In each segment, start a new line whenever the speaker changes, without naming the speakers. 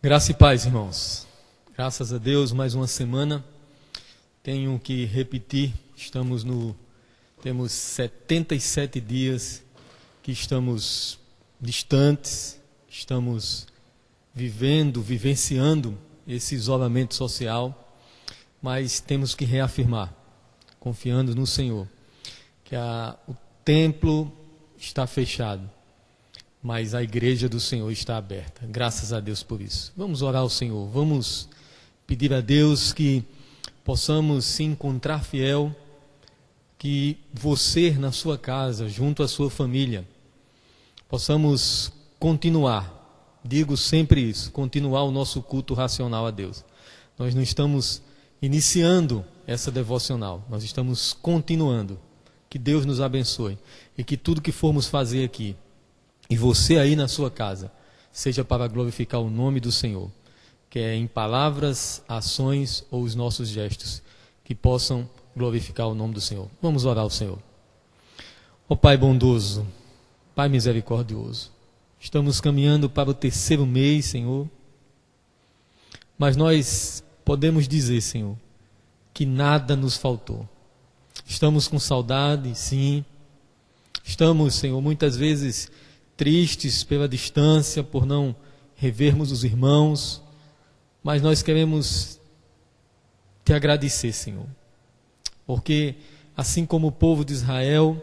Graça e paz, irmãos. Graças a Deus, mais uma semana. Tenho que repetir, temos 77 dias que estamos distantes, estamos vivenciando esse isolamento social, mas temos que reafirmar, confiando no Senhor, que o templo está fechado, mas a igreja do Senhor está aberta. Graças a Deus por isso. Vamos orar ao Senhor, vamos pedir a Deus que possamos se encontrar fiel, que você na sua casa, junto à sua família, possamos continuar, digo sempre isso, continuar o nosso culto racional a Deus. Nós não estamos iniciando essa devocional, nós estamos continuando. Que Deus nos abençoe e que tudo que formos fazer aqui, e você aí na sua casa, seja para glorificar o nome do Senhor, quer em palavras, ações ou os nossos gestos, que possam glorificar o nome do Senhor. Vamos orar ao Senhor. Ó Pai bondoso, Pai misericordioso, estamos caminhando para o 3º mês, Senhor, mas nós podemos dizer, Senhor, que nada nos faltou. Estamos com saudade, sim. Estamos, Senhor, muitas vezes tristes pela distância, por não revermos os irmãos, mas nós queremos te agradecer, Senhor, porque assim como o povo de Israel,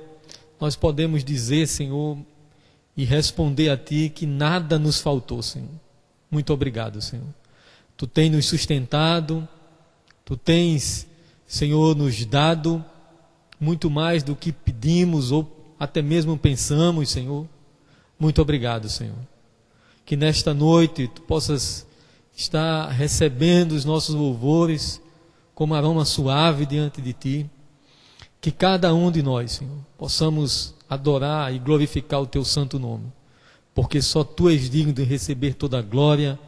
nós podemos dizer, Senhor, e responder a Ti que nada nos faltou, Senhor. Muito obrigado, Senhor. Tu tens nos sustentado, Tu tens, Senhor, nos dado muito mais do que pedimos ou até mesmo pensamos, Senhor. Muito obrigado, Senhor. Que nesta noite Tu possas estar recebendo os nossos louvores como aroma suave diante de Ti. Que cada um de nós, Senhor, possamos adorar e glorificar o Teu santo nome. Porque só Tu és digno de receber toda a glória,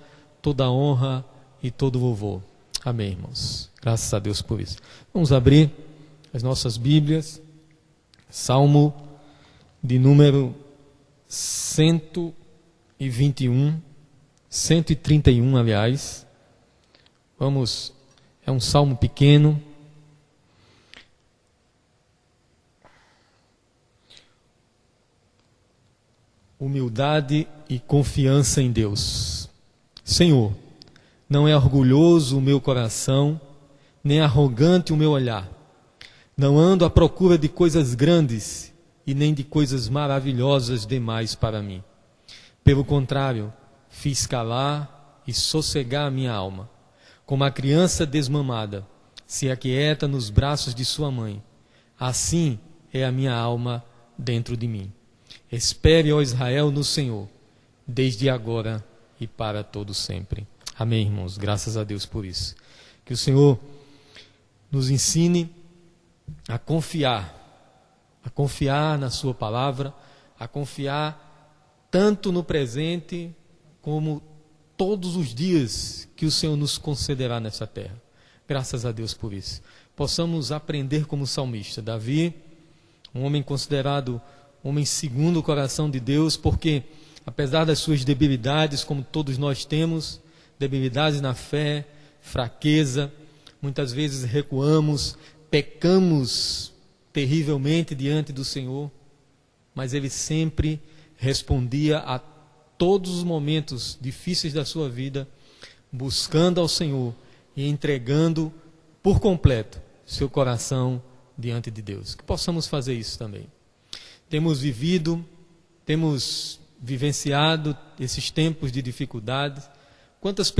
toda a honra e todo o louvor. Amém, irmãos. Graças a Deus por isso. Vamos abrir as nossas Bíblias. Salmo de número 121, 131, aliás. É um salmo pequeno. Humildade e confiança em Deus. Senhor, não é orgulhoso o meu coração, nem arrogante o meu olhar. Não ando à procura de coisas grandes e nem de coisas maravilhosas demais para mim. Pelo contrário, fiz calar e sossegar a minha alma. Como a criança desmamada se aquieta nos braços de sua mãe, assim é a minha alma dentro de mim. Espere, ó Israel, no Senhor, desde agora e para todo sempre. Amém, irmãos. Graças a Deus por isso. Que o Senhor nos ensine a confiar na sua palavra, a confiar tanto no presente como todos os dias que o Senhor nos concederá nessa terra. Graças a Deus por isso. Possamos aprender como salmista. Davi, um homem considerado homem segundo o coração de Deus, porque apesar das suas debilidades, como todos nós temos, debilidades na fé, fraqueza, muitas vezes recuamos, pecamos terrivelmente diante do Senhor, mas ele sempre respondia a todos os momentos difíceis da sua vida, buscando ao Senhor e entregando por completo seu coração diante de Deus. Que possamos fazer isso também. Temos vivenciado esses tempos de dificuldade. Quantos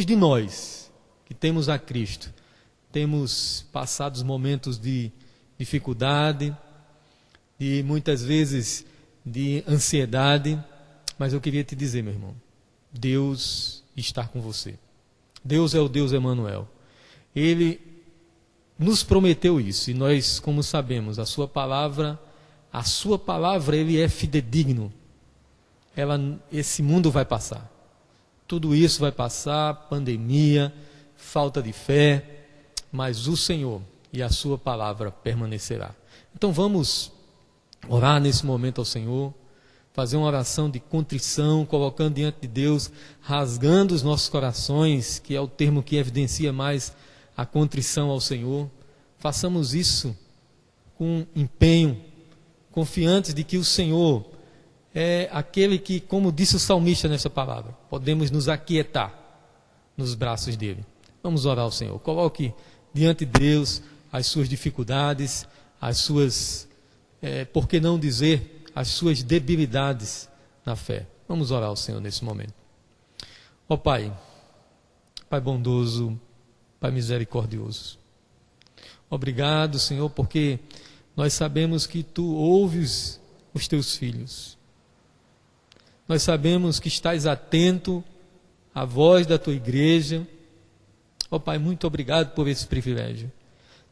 de nós que temos a Cristo, temos passado momentos de dificuldade, de muitas vezes de ansiedade, mas eu queria te dizer, meu irmão, Deus está com você. Deus é o Deus Emanuel. Ele nos prometeu isso, e nós, como sabemos, a sua palavra, ele é fidedigno. Esse mundo vai passar. Tudo isso vai passar, pandemia, falta de fé, mas o Senhor e a sua palavra permanecerá. Então vamos orar nesse momento ao Senhor, fazer uma oração de contrição, colocando diante de Deus, rasgando os nossos corações, que é o termo que evidencia mais a contrição ao Senhor. Façamos isso com empenho, confiantes de que o Senhor é aquele que, como disse o salmista nessa palavra, podemos nos aquietar nos braços dele. Vamos orar ao Senhor. Coloque diante de Deus as suas dificuldades, as suas, por que não dizer, as suas debilidades na fé. Vamos orar ao Senhor nesse momento. Ó Pai, Pai bondoso, Pai misericordioso, obrigado, Senhor, porque nós sabemos que Tu ouves os Teus filhos. Nós sabemos que estás atento à voz da Tua igreja. Ó Pai, muito obrigado por esse privilégio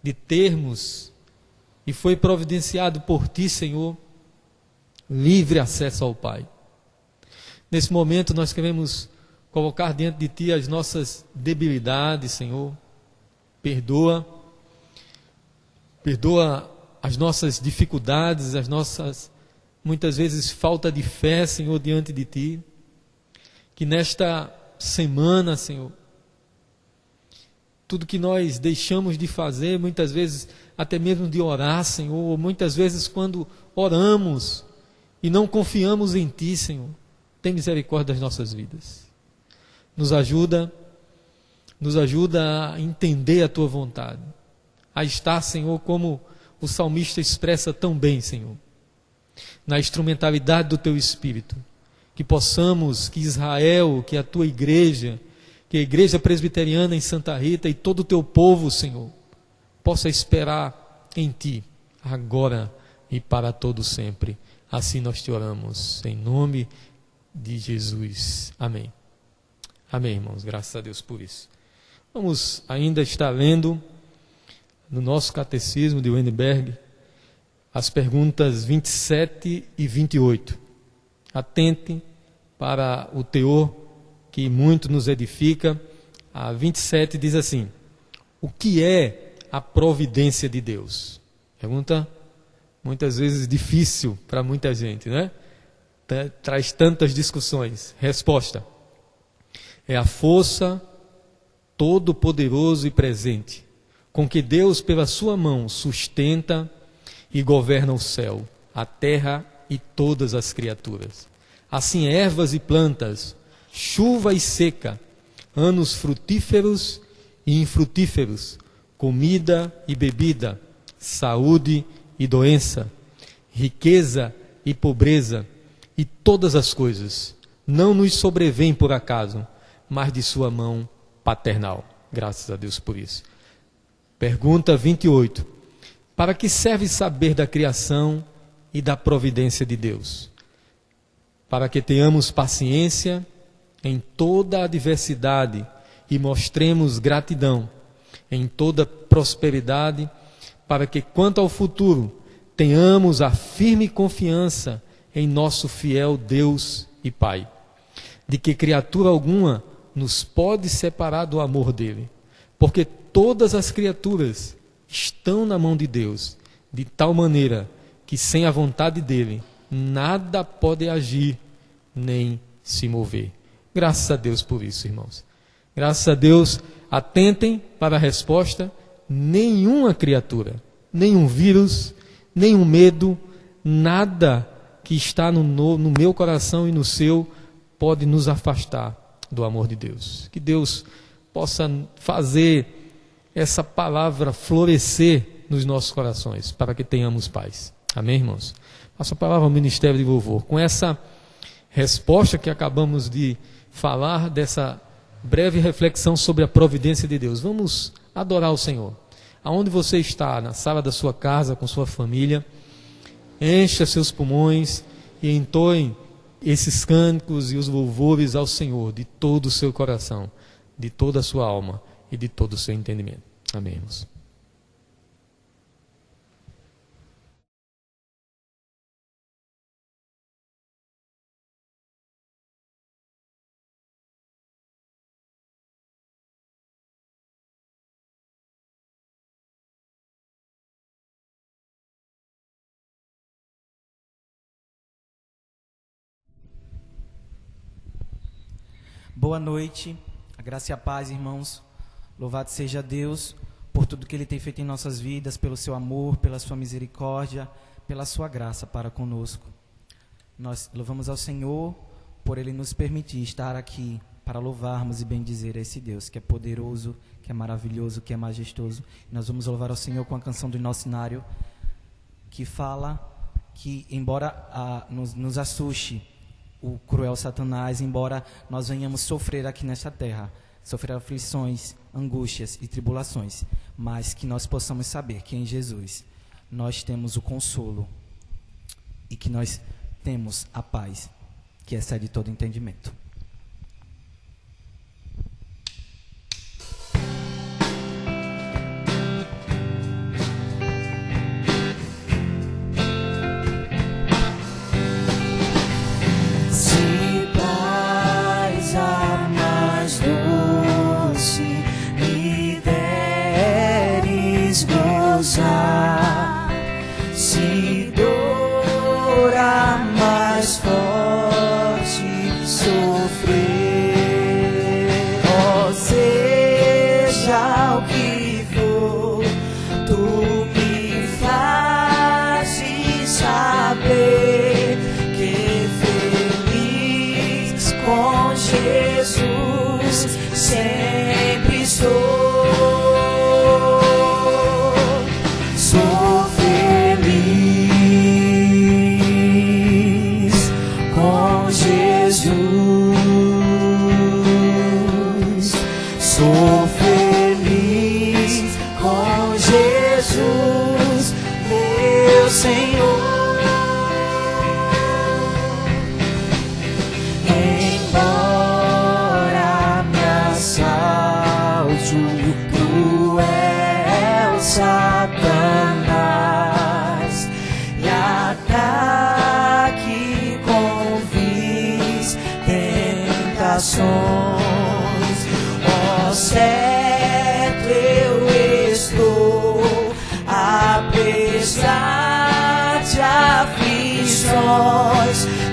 de termos, e foi providenciado por Ti, Senhor, livre acesso ao Pai. Nesse momento nós queremos colocar diante de Ti as nossas debilidades, Senhor. Perdoa as nossas dificuldades, as nossas, muitas vezes, falta de fé, Senhor, diante de Ti. Que nesta semana, Senhor, tudo que nós deixamos de fazer, muitas vezes até mesmo de orar, Senhor, ou muitas vezes quando oramos e não confiamos em Ti, Senhor, tem misericórdia das nossas vidas. Nos ajuda a entender a Tua vontade, a estar, Senhor, como o salmista expressa tão bem, Senhor, na instrumentalidade do Teu Espírito, que possamos, que Israel, que a Tua igreja, que a igreja presbiteriana em Santa Rita e todo o Teu povo, Senhor, possa esperar em Ti, agora e para todo sempre. Assim nós te oramos, em nome de Jesus. Amém. Amém, irmãos. Graças a Deus por isso. Vamos ainda estar lendo no nosso catecismo de Wittenberg as perguntas 27 e 28. Atentem para o teor que muito nos edifica. A 27 diz assim: o que é a providência de Deus? Pergunta muitas vezes difícil para muita gente, né? Traz tantas discussões. Resposta: é a força todo-poderoso e presente, com que Deus, pela sua mão, sustenta e governa o céu, a terra e todas as criaturas. Assim, ervas e plantas, chuva e seca, anos frutíferos e infrutíferos, comida e bebida, saúde e doença, riqueza e pobreza, e todas as coisas não nos sobrevêm por acaso, mas de sua mão paternal. Graças a Deus por isso. Pergunta 28. Para que serve saber da criação e da providência de Deus? Para que tenhamos paciência em toda a adversidade e mostremos gratidão em toda prosperidade, para que, quanto ao futuro, tenhamos a firme confiança em nosso fiel Deus e Pai, de que criatura alguma nos pode separar do amor dele, porque todas as criaturas estão na mão de Deus, de tal maneira que sem a vontade dele, nada pode agir nem se mover. Graças a Deus por isso, irmãos. Graças a Deus. Atentem para a resposta: nenhuma criatura, nenhum vírus, nenhum medo, nada que está no meu coração e no seu pode nos afastar do amor de Deus. Que Deus possa fazer essa palavra florescer nos nossos corações, para que tenhamos paz. Amém, irmãos? Passo a palavra ao Ministério de Louvor. Com essa resposta que acabamos de falar, dessa breve reflexão sobre a providência de Deus, vamos adorar o Senhor. Aonde você está, na sala da sua casa, com sua família, encha seus pulmões e entoe esses cânticos e os louvores ao Senhor de todo o seu coração, de toda a sua alma e de todo o seu entendimento. Amém, irmãos.
Boa noite, a graça e a paz, irmãos. Louvado seja Deus por tudo que Ele tem feito em nossas vidas, pelo seu amor, pela sua misericórdia, pela sua graça para conosco. Nós louvamos ao Senhor por Ele nos permitir estar aqui para louvarmos e bendizer a esse Deus que é poderoso, que é maravilhoso, que é majestoso. Nós vamos louvar ao Senhor com a canção do nosso cenário, que fala que, embora nos assuste o cruel Satanás, embora nós venhamos sofrer aqui nesta terra, sofrer aflições, angústias e tribulações, mas que nós possamos saber que em Jesus nós temos o consolo e que nós temos a paz que excede todo entendimento.
Se dor a mais forte sofrer, ó, seja o que for, tu me fazes saber que feliz com Jesus sempre sou. Sou feliz com Jesus, meu Senhor. Embora me assalte o cruel Satanás e ataque com vis tentações, certo eu estou, apesar de aflições,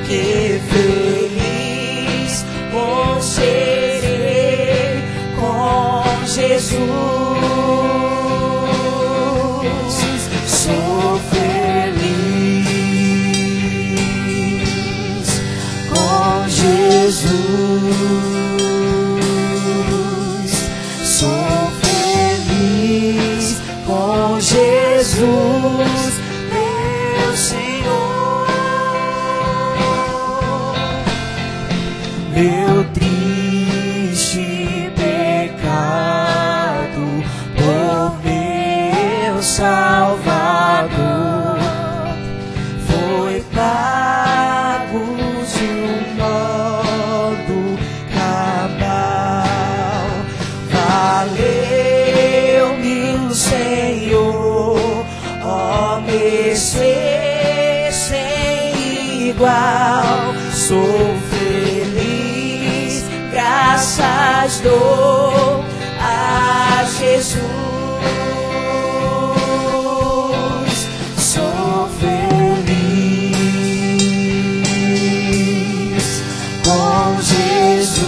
que feliz vou serei com Jesus. Sou feliz com Jesus. Com Jesus, meu Senhor, meu triste pecado por meu Salvador foi pago de um modo cabal. Valeu-me o Senhor, ó, mercê sem igual. Sou feliz, graças dou a Jesus. Sou feliz com Jesus.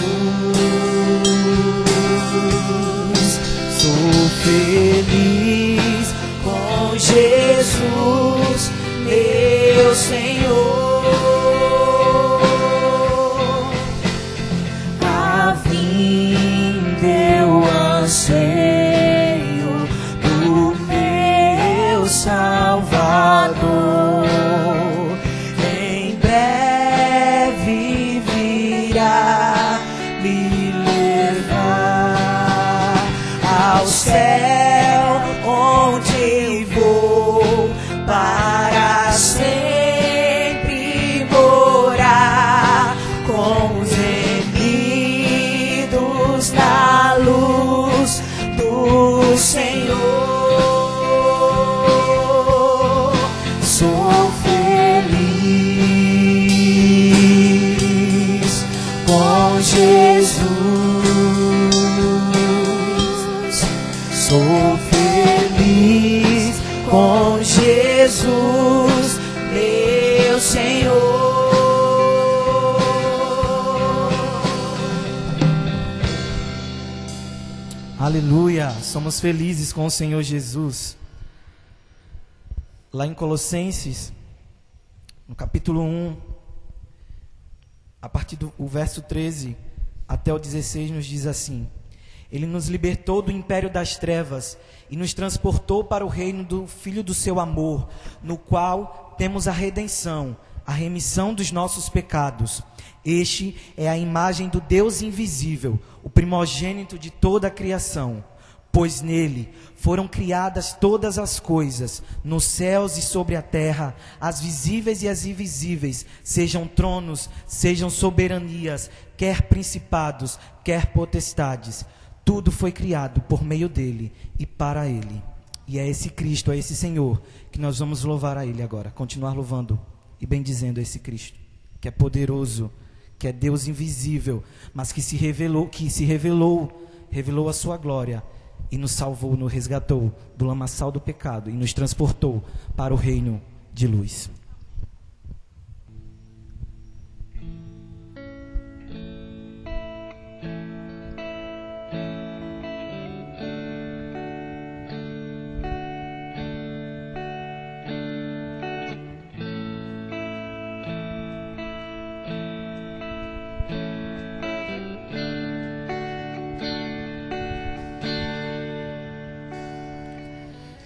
Sou feliz com Jesus, meu Senhor. A vinda eu anseio do meu Salvador. Em breve virá me levar ao céu, onde vou para sempre morar com os remidos na luz do Senhor. Sou feliz com Jesus. Sou feliz com Jesus, meu Senhor.
Aleluia, somos felizes com o Senhor Jesus. Lá em Colossenses, no capítulo 1, a partir do verso 13 até o 16, nos diz assim: Ele nos libertou do império das trevas e nos transportou para o reino do Filho do seu amor, no qual temos a redenção, a remissão dos nossos pecados. Este é a imagem do Deus invisível, o primogênito de toda a criação, pois nele foram criadas todas as coisas, nos céus e sobre a terra, as visíveis e as invisíveis, sejam tronos, sejam soberanias, quer principados, quer potestades. Tudo foi criado por meio dele e para ele. E é esse Cristo, é esse Senhor, que nós vamos louvar a ele agora, continuar louvando e bendizendo a esse Cristo, que é poderoso, que é Deus invisível, mas que se revelou a sua glória e nos salvou, nos resgatou do lamaçal do pecado e nos transportou para o reino de luz.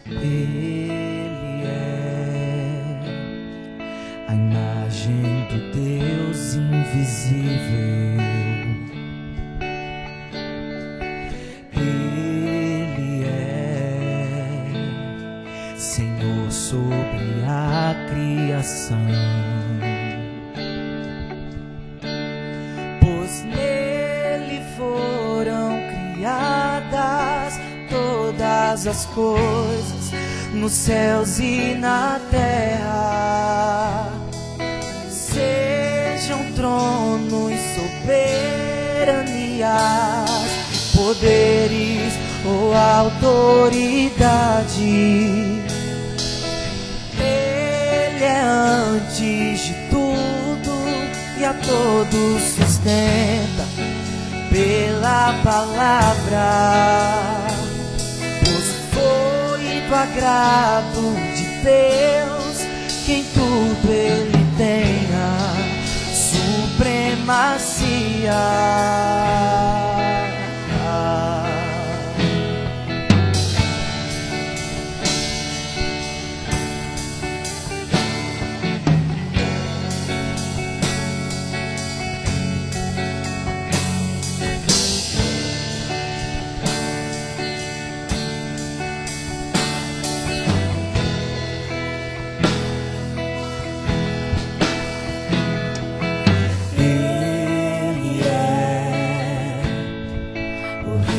Ele é a imagem do Deus invisível. Ele é Senhor sobre a criação, pois nele foram criadas todas as coisas, nos céus e na terra, sejam tronos, soberanias, poderes ou autoridade. Ele é antes de tudo e a todos sustenta pela palavra. Do agrado de Deus, que em tudo ele tenha supremacia.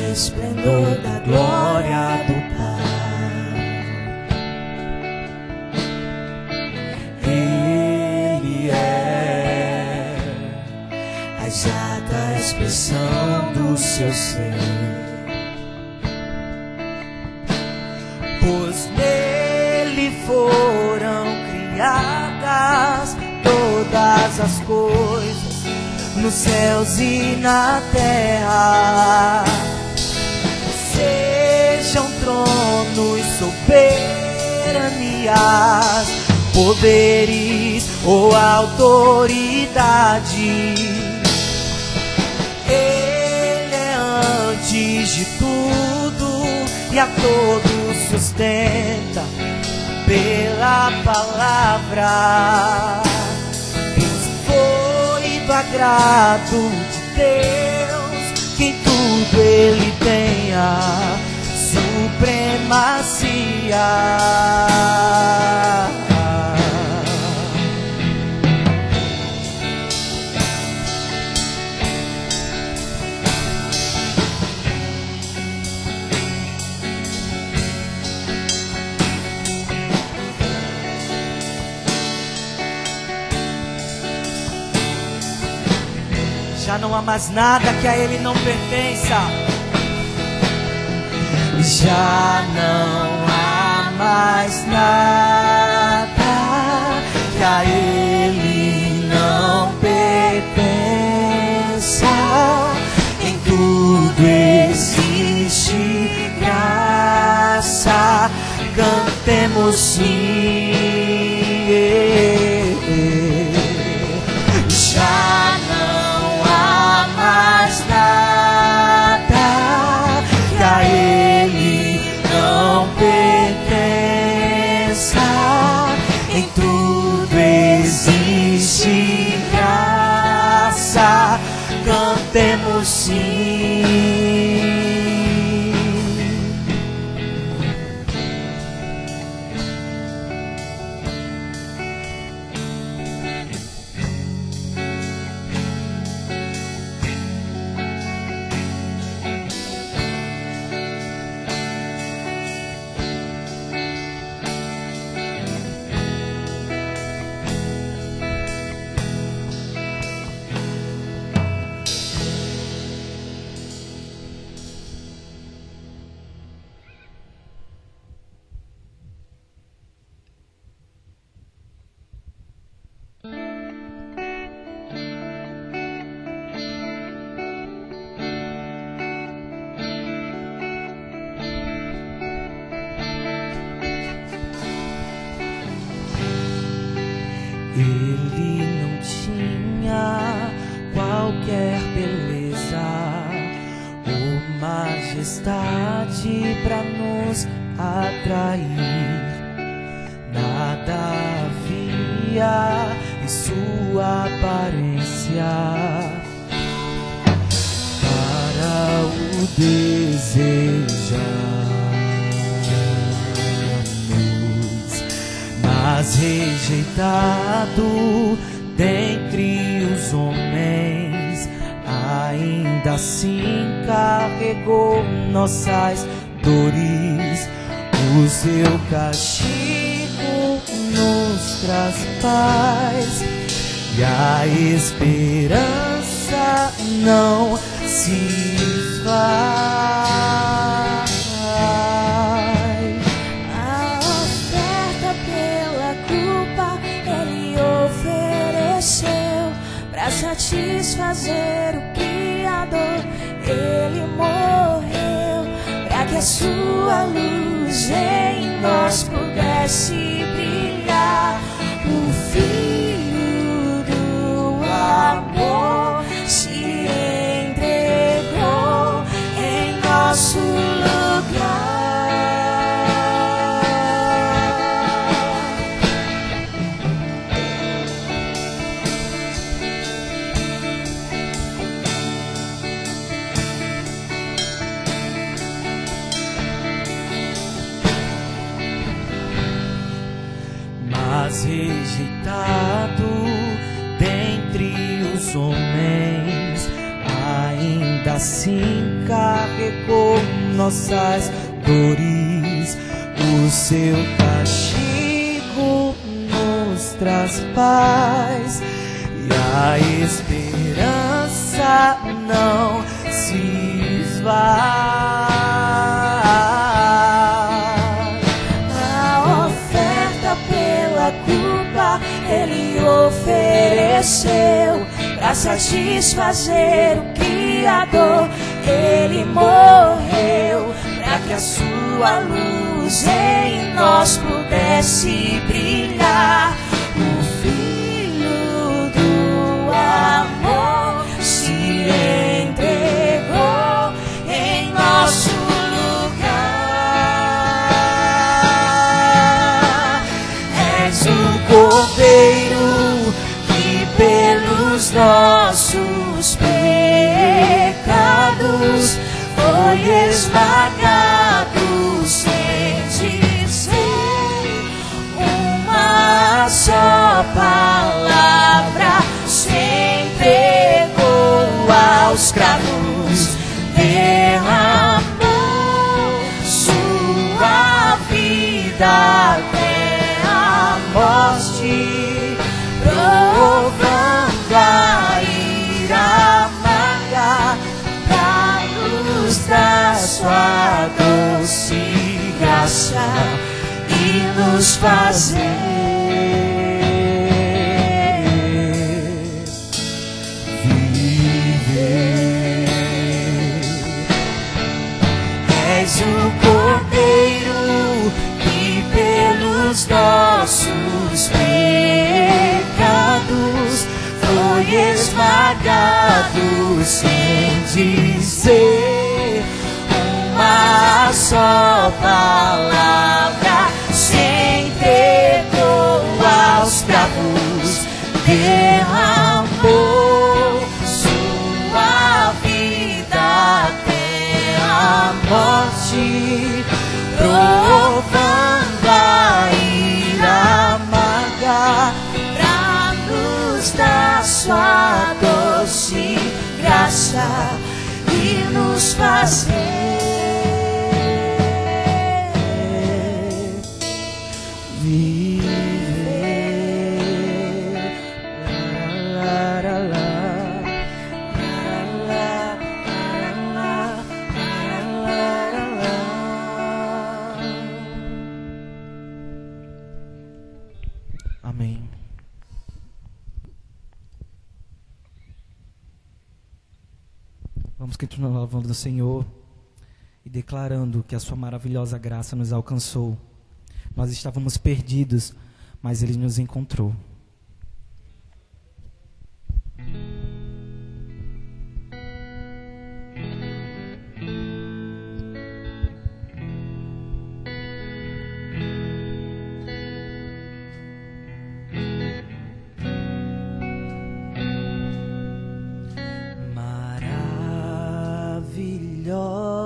Esplendor da glória do Pai. Ele é a exata expressão do seu ser, pois nele foram criadas todas as coisas, nos céus e na terra. Sejam tronos, soberanias, poderes ou autoridade. Ele é antes de tudo e a todos sustenta pela palavra. Pois foi do agrado de Deus que em tudo ele tenha supremacia. Já não há mais nada que a ele não pertença. Já não há mais nada que a ele não pertença. Em tudo existe
esperança, cantemos sim. Já não há mais nada que a Ele não pertença. Em tudo existe graça, cantemos sim. Ele não tinha qualquer beleza ou majestade pra nos atrair. Nada havia em sua aparência para o desejarmos, mas rejeitado dentre os homens, ainda assim carregou nossas dores. O seu castigo nos traz paz e a esperança não se esvai.
A oferta pela culpa Ele ofereceu pra satisfazer o Criador. Ele morreu pra que a sua luz em nós pudesse brilhar. O Filho do amor se entregou em nosso lugar.
Mas rejeitado dentre os homens, ainda assim carregou nossas dores. O seu castigo nos traz paz e a esperança não se esvai.
Ele ofereceu pra satisfazer o Criador. Ele morreu pra que a sua luz em nós pudesse brilhar. O Filho do amor se entregou em nosso lugar. És o Cordeiro que pelos nossos pecados foi esmagado, sem dizer uma só palavra, se entregou aos cravos, derramou sua vida até a morte, provando a ira amarga da luz da sua doce graça e nos fazer viver. És o Cordeiro
lavrado sem dizer uma só palavra, se entregou aos cravos, derramou sua vida até a morte, provando a ira amarga pra nos dar sua doce graça e nos fazer
Amém. Vamos continuar louvando o Senhor e declarando que a sua maravilhosa graça nos alcançou. Nós estávamos perdidos, mas Ele nos encontrou.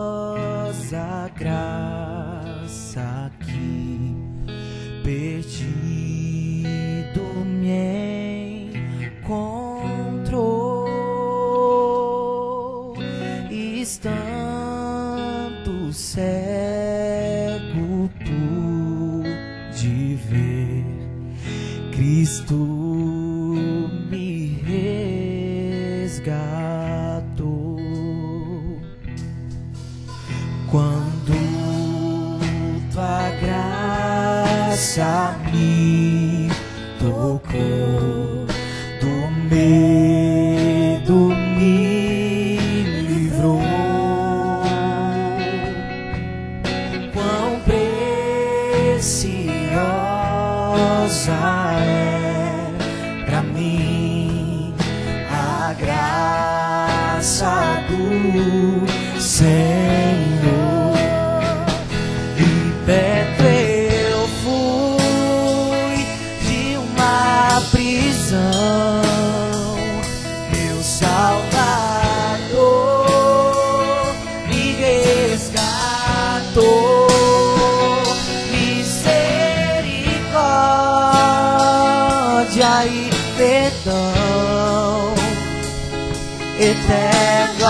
Maravilhosa graça que perdido me encontrou, estando cego pude ver Cristo me resgatou. Quando tua graça me tocou, do medo me livrou. Quão preciosa é pra mim a graça do Senhor. Liberto eu fui de uma prisão, meu Salvador me resgatou. Misericórdia e perdão, eterno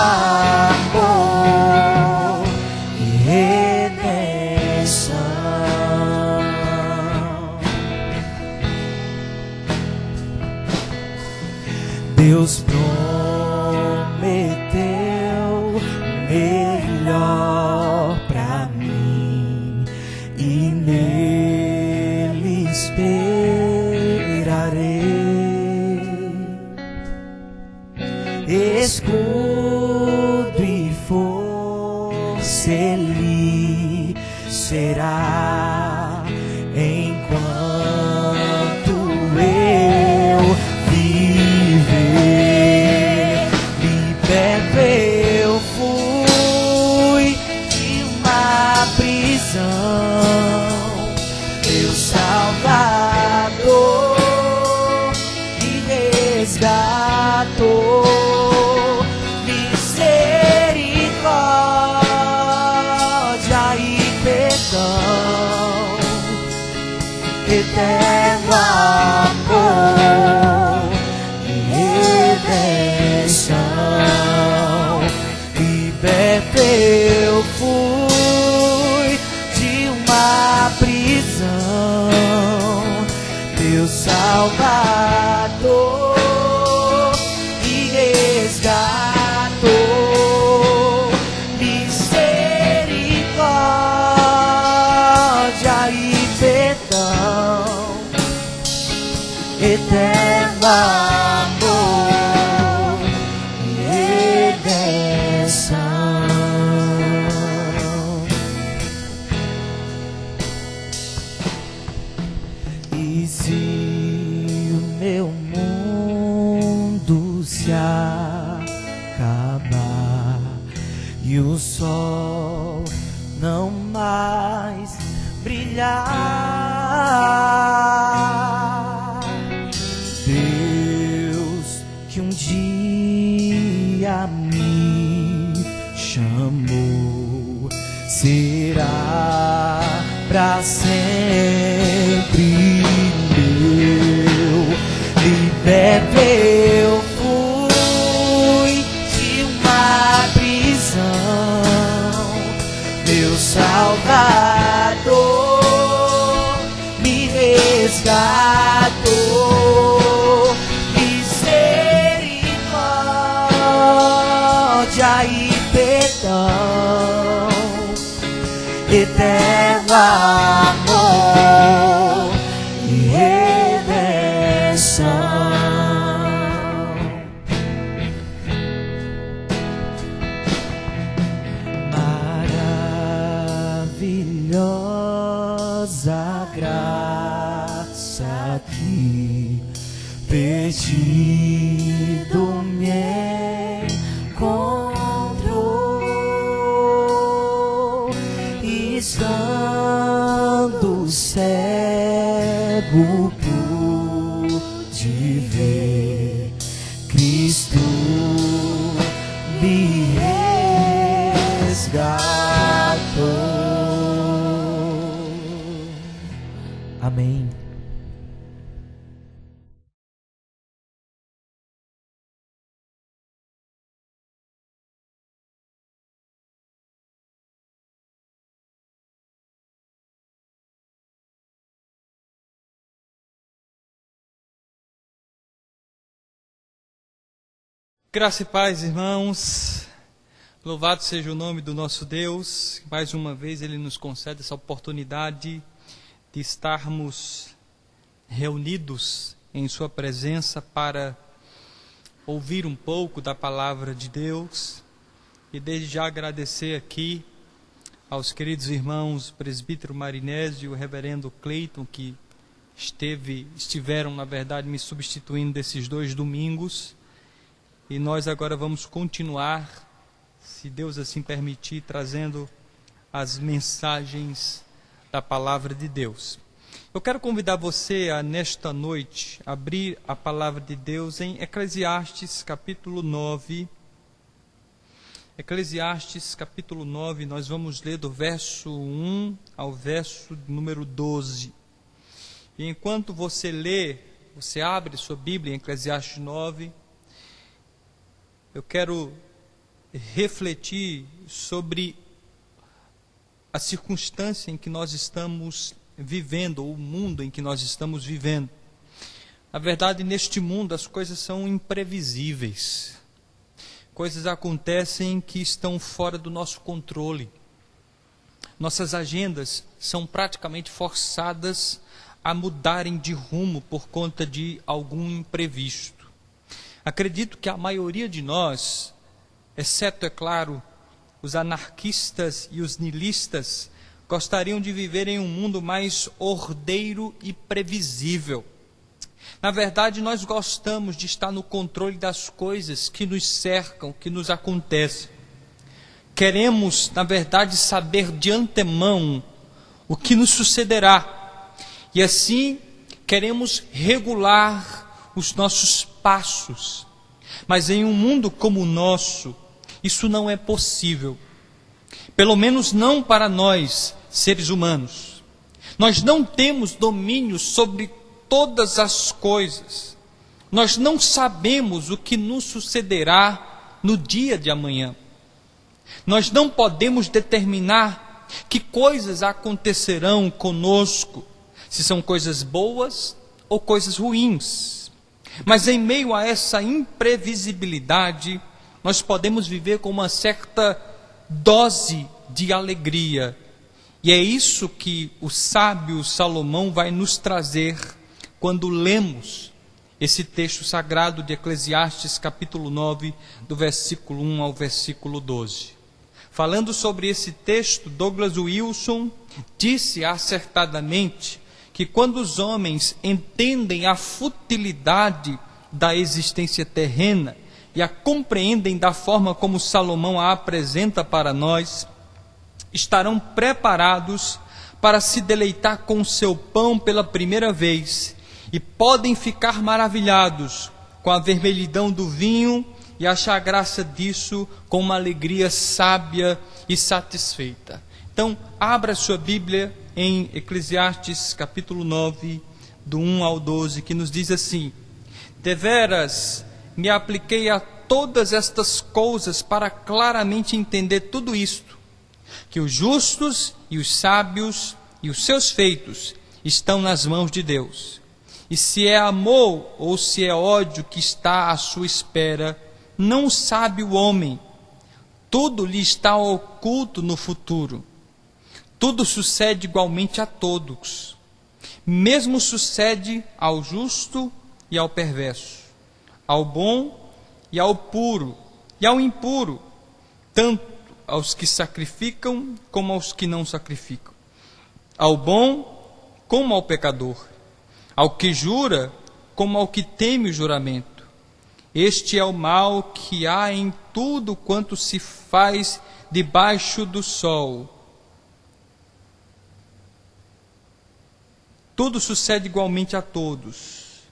amor e redenção. Deus prometeu melhor pra mim e nele esperarei. Escudo e força Ele será enquanto eu viver. Liberto eu fui de uma prisão, meu Salvador me resgatou. Misericórdia e perdão, eterno amor e redenção. Liberto eu fui de uma prisão, meu Salvador me resgatou. Misericórdia e perdão, eterno amor e redenção. E se o meu mundo se acabar e o sol não mais brilhar. Deus que um dia me chamou será pra sempre meu. Liberto eu fui de uma prisão, meu Salvador me resgatou. Misericórdia e perdão, eterno amor e redenção. Maravilhosa graça que perdido me encontrou, estando cego pude ver Cristo me resgatou. Amém.
Graça e paz, irmãos. Louvado seja o nome do nosso Deus. Mais uma vez Ele nos concede essa oportunidade de estarmos reunidos em Sua presença para ouvir um pouco da palavra de Deus. E desde já agradecer aqui aos queridos irmãos presbítero Marinésio e o reverendo Cleiton, que estiveram, na verdade, me substituindo desses 2 domingos. E nós agora vamos continuar, se Deus assim permitir, trazendo as mensagens da palavra de Deus. Eu quero convidar você a, nesta noite, abrir a palavra de Deus em Eclesiastes capítulo 9. Eclesiastes capítulo 9, nós vamos ler do verso 1 ao verso número 12. E enquanto você lê, você abre sua Bíblia em Eclesiastes 9, eu quero refletir sobre a circunstância em que nós estamos vivendo, ou o mundo em que nós estamos vivendo. Na verdade, neste mundo as coisas são imprevisíveis. Coisas acontecem que estão fora do nosso controle. Nossas agendas são praticamente forçadas a mudarem de rumo por conta de algum imprevisto. Acredito que a maioria de nós, exceto, é claro, os anarquistas e os niilistas, gostariam de viver em um mundo mais ordeiro e previsível. Na verdade, nós gostamos de estar no controle das coisas que nos cercam, que nos acontecem. Queremos, na verdade, saber de antemão o que nos sucederá. E assim, queremos regular os nossos passos. Mas em um mundo como o nosso, isso não é possível. Pelo menos não para nós, seres humanos. Nós não temos domínio sobre todas as coisas. Nós não sabemos o que nos sucederá no dia de amanhã. Nós não podemos determinar que coisas acontecerão conosco, se são coisas boas ou coisas ruins. Mas em meio a essa imprevisibilidade, nós podemos viver com uma certa dose de alegria. E é isso que o sábio Salomão vai nos trazer quando lemos esse texto sagrado de Eclesiastes capítulo 9, do versículo 1 ao versículo 12. Falando sobre esse texto, Douglas Wilson disse acertadamente que quando os homens entendem a futilidade da existência terrena
e a compreendem da forma como Salomão a apresenta para nós, estarão preparados para se deleitar com o seu pão pela primeira vez e podem ficar maravilhados com a vermelhidão do vinho e achar graça disso com uma alegria sábia e satisfeita. Então, abra sua Bíblia em Eclesiastes capítulo 9, do 1 ao 12, que nos diz assim: deveras me apliquei a todas estas coisas para claramente entender tudo isto, que os justos e os sábios e os seus feitos estão nas mãos de Deus. E se é amor ou se é ódio que está à sua espera, não sabe o homem. Tudo lhe está oculto no futuro. Tudo sucede igualmente a todos. Mesmo sucede ao justo e ao perverso, ao bom e ao puro e ao impuro, tanto aos que sacrificam como aos que não sacrificam, ao bom como ao pecador, ao que jura como ao que teme o juramento. Este é o mal que há em tudo quanto se faz debaixo do sol. Tudo sucede igualmente a todos.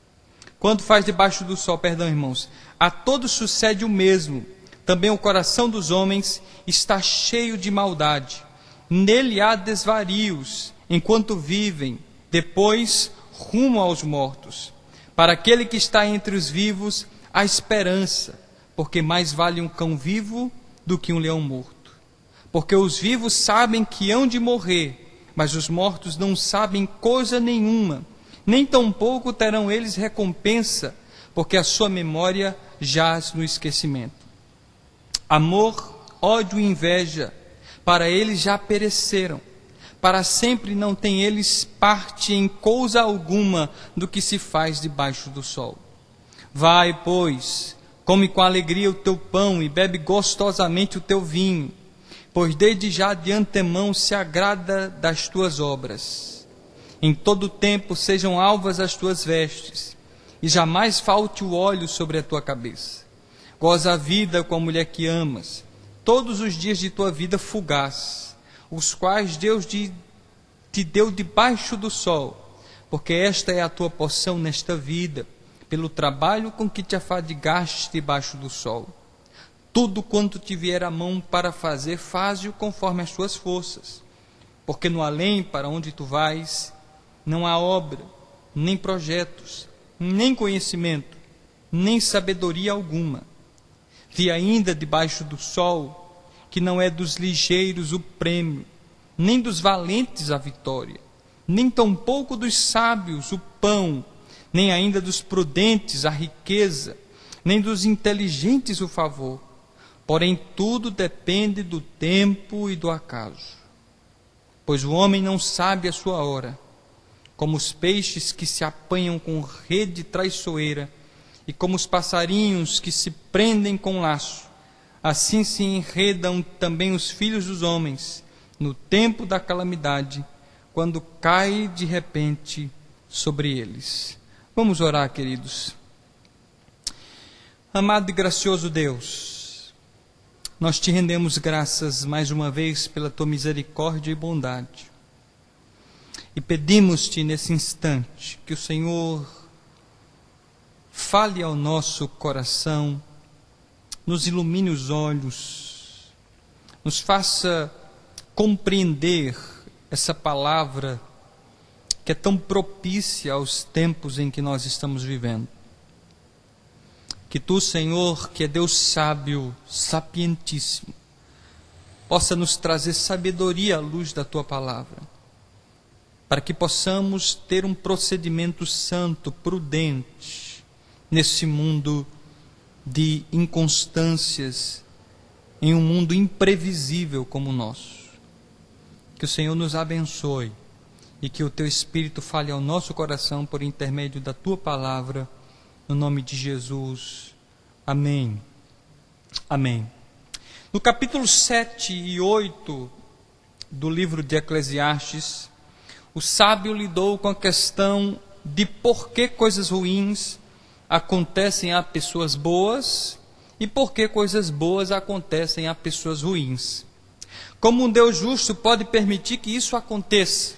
Quando faz debaixo do sol, perdão, irmãos, a todos sucede o mesmo. Também o coração dos homens está cheio de maldade. Nele há desvarios, enquanto vivem, depois rumo aos mortos. Para aquele que está entre os vivos, há esperança, porque mais vale um cão vivo do que um leão morto. Porque os vivos sabem que hão de morrer, mas os mortos não sabem coisa nenhuma, nem tampouco terão eles recompensa, porque a sua memória jaz no esquecimento. Amor, ódio e inveja, para eles já pereceram. Para sempre não têm eles parte em coisa alguma do que se faz debaixo do sol. Vai, pois, come com alegria o teu pão e bebe gostosamente o teu vinho, pois desde já de antemão se agrada das tuas obras. Em todo tempo sejam alvas as tuas vestes, e jamais falte o óleo sobre a tua cabeça. Goza a vida com a mulher que amas, todos os dias de tua vida fugaz, os quais Deus te deu debaixo do sol, porque esta é a tua porção nesta vida, pelo trabalho com que te afadigaste debaixo do sol. Tudo quanto te vier a mão para fazer, faze-o conforme as tuas forças, porque no além para onde tu vais, não há obra, nem projetos, nem conhecimento, nem sabedoria alguma. Vi ainda debaixo do sol, que não é dos ligeiros o prêmio, nem dos valentes a vitória, nem tampouco dos sábios o pão, nem ainda dos prudentes a riqueza, nem dos inteligentes o favor. Porém, tudo depende do tempo e do acaso. Pois o homem não sabe a sua hora, como os peixes que se apanham com rede traiçoeira, e como os passarinhos que se prendem com laço, assim se enredam também os filhos dos homens, no tempo da calamidade, quando cai de repente sobre eles. Vamos orar, queridos. Amado e gracioso Deus, nós te rendemos graças mais uma vez pela tua misericórdia e bondade. E pedimos-te nesse instante que o Senhor fale ao nosso coração, nos ilumine os olhos, nos faça compreender essa palavra que é tão propícia aos tempos em que nós estamos vivendo. Que tu, Senhor, que é Deus sábio, sapientíssimo, possa nos trazer sabedoria à luz da tua palavra, para que possamos ter um procedimento santo, prudente, nesse mundo de inconstâncias, em um mundo imprevisível como o nosso. Que o Senhor nos abençoe e que o teu Espírito fale ao nosso coração por intermédio da tua palavra, no nome de Jesus. Amém. Amém. No capítulo 7 e 8 do livro de Eclesiastes, o sábio lidou com a questão de por que coisas ruins acontecem a pessoas boas e por que coisas boas acontecem a pessoas ruins. Como um Deus justo pode permitir que isso aconteça?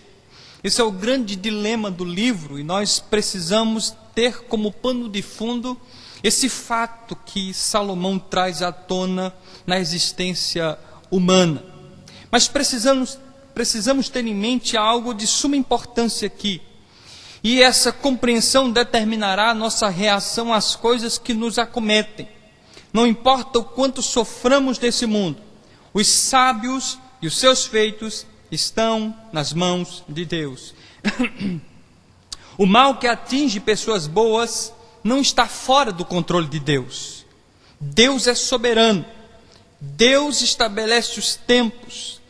Esse é o grande dilema do livro, e nós precisamos ter como pano de fundo esse fato que Salomão traz à tona na existência humana. Mas precisamos ter em mente algo de suma importância aqui. E essa compreensão determinará a nossa reação às coisas que nos acometem. Não importa o quanto soframos nesse mundo, os sábios e os seus feitos estão nas mãos de Deus. O mal que atinge pessoas boas não está fora do controle de Deus. Deus é soberano. Deus estabelece os tempos,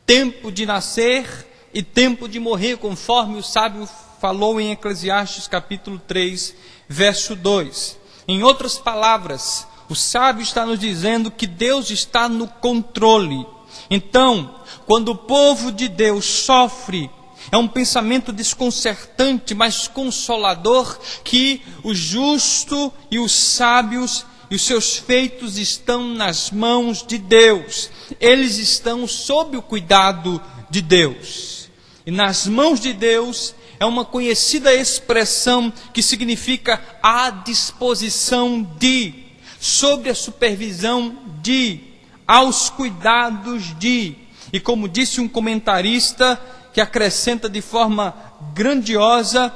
tempo de nascer e tempo de morrer, conforme o sábio falou em Eclesiastes capítulo 3, verso 2. Em outras palavras, o sábio está nos dizendo que Deus está no controle. Então, quando o povo de Deus sofre, é um pensamento desconcertante, mas consolador, que o justo e os sábios e os seus feitos estão nas mãos de Deus. Eles estão sob o cuidado de Deus. E nas mãos de Deus é uma conhecida expressão que significa à disposição de, sob a supervisão de, aos cuidados de. E como disse um comentarista, que acrescenta de forma grandiosa,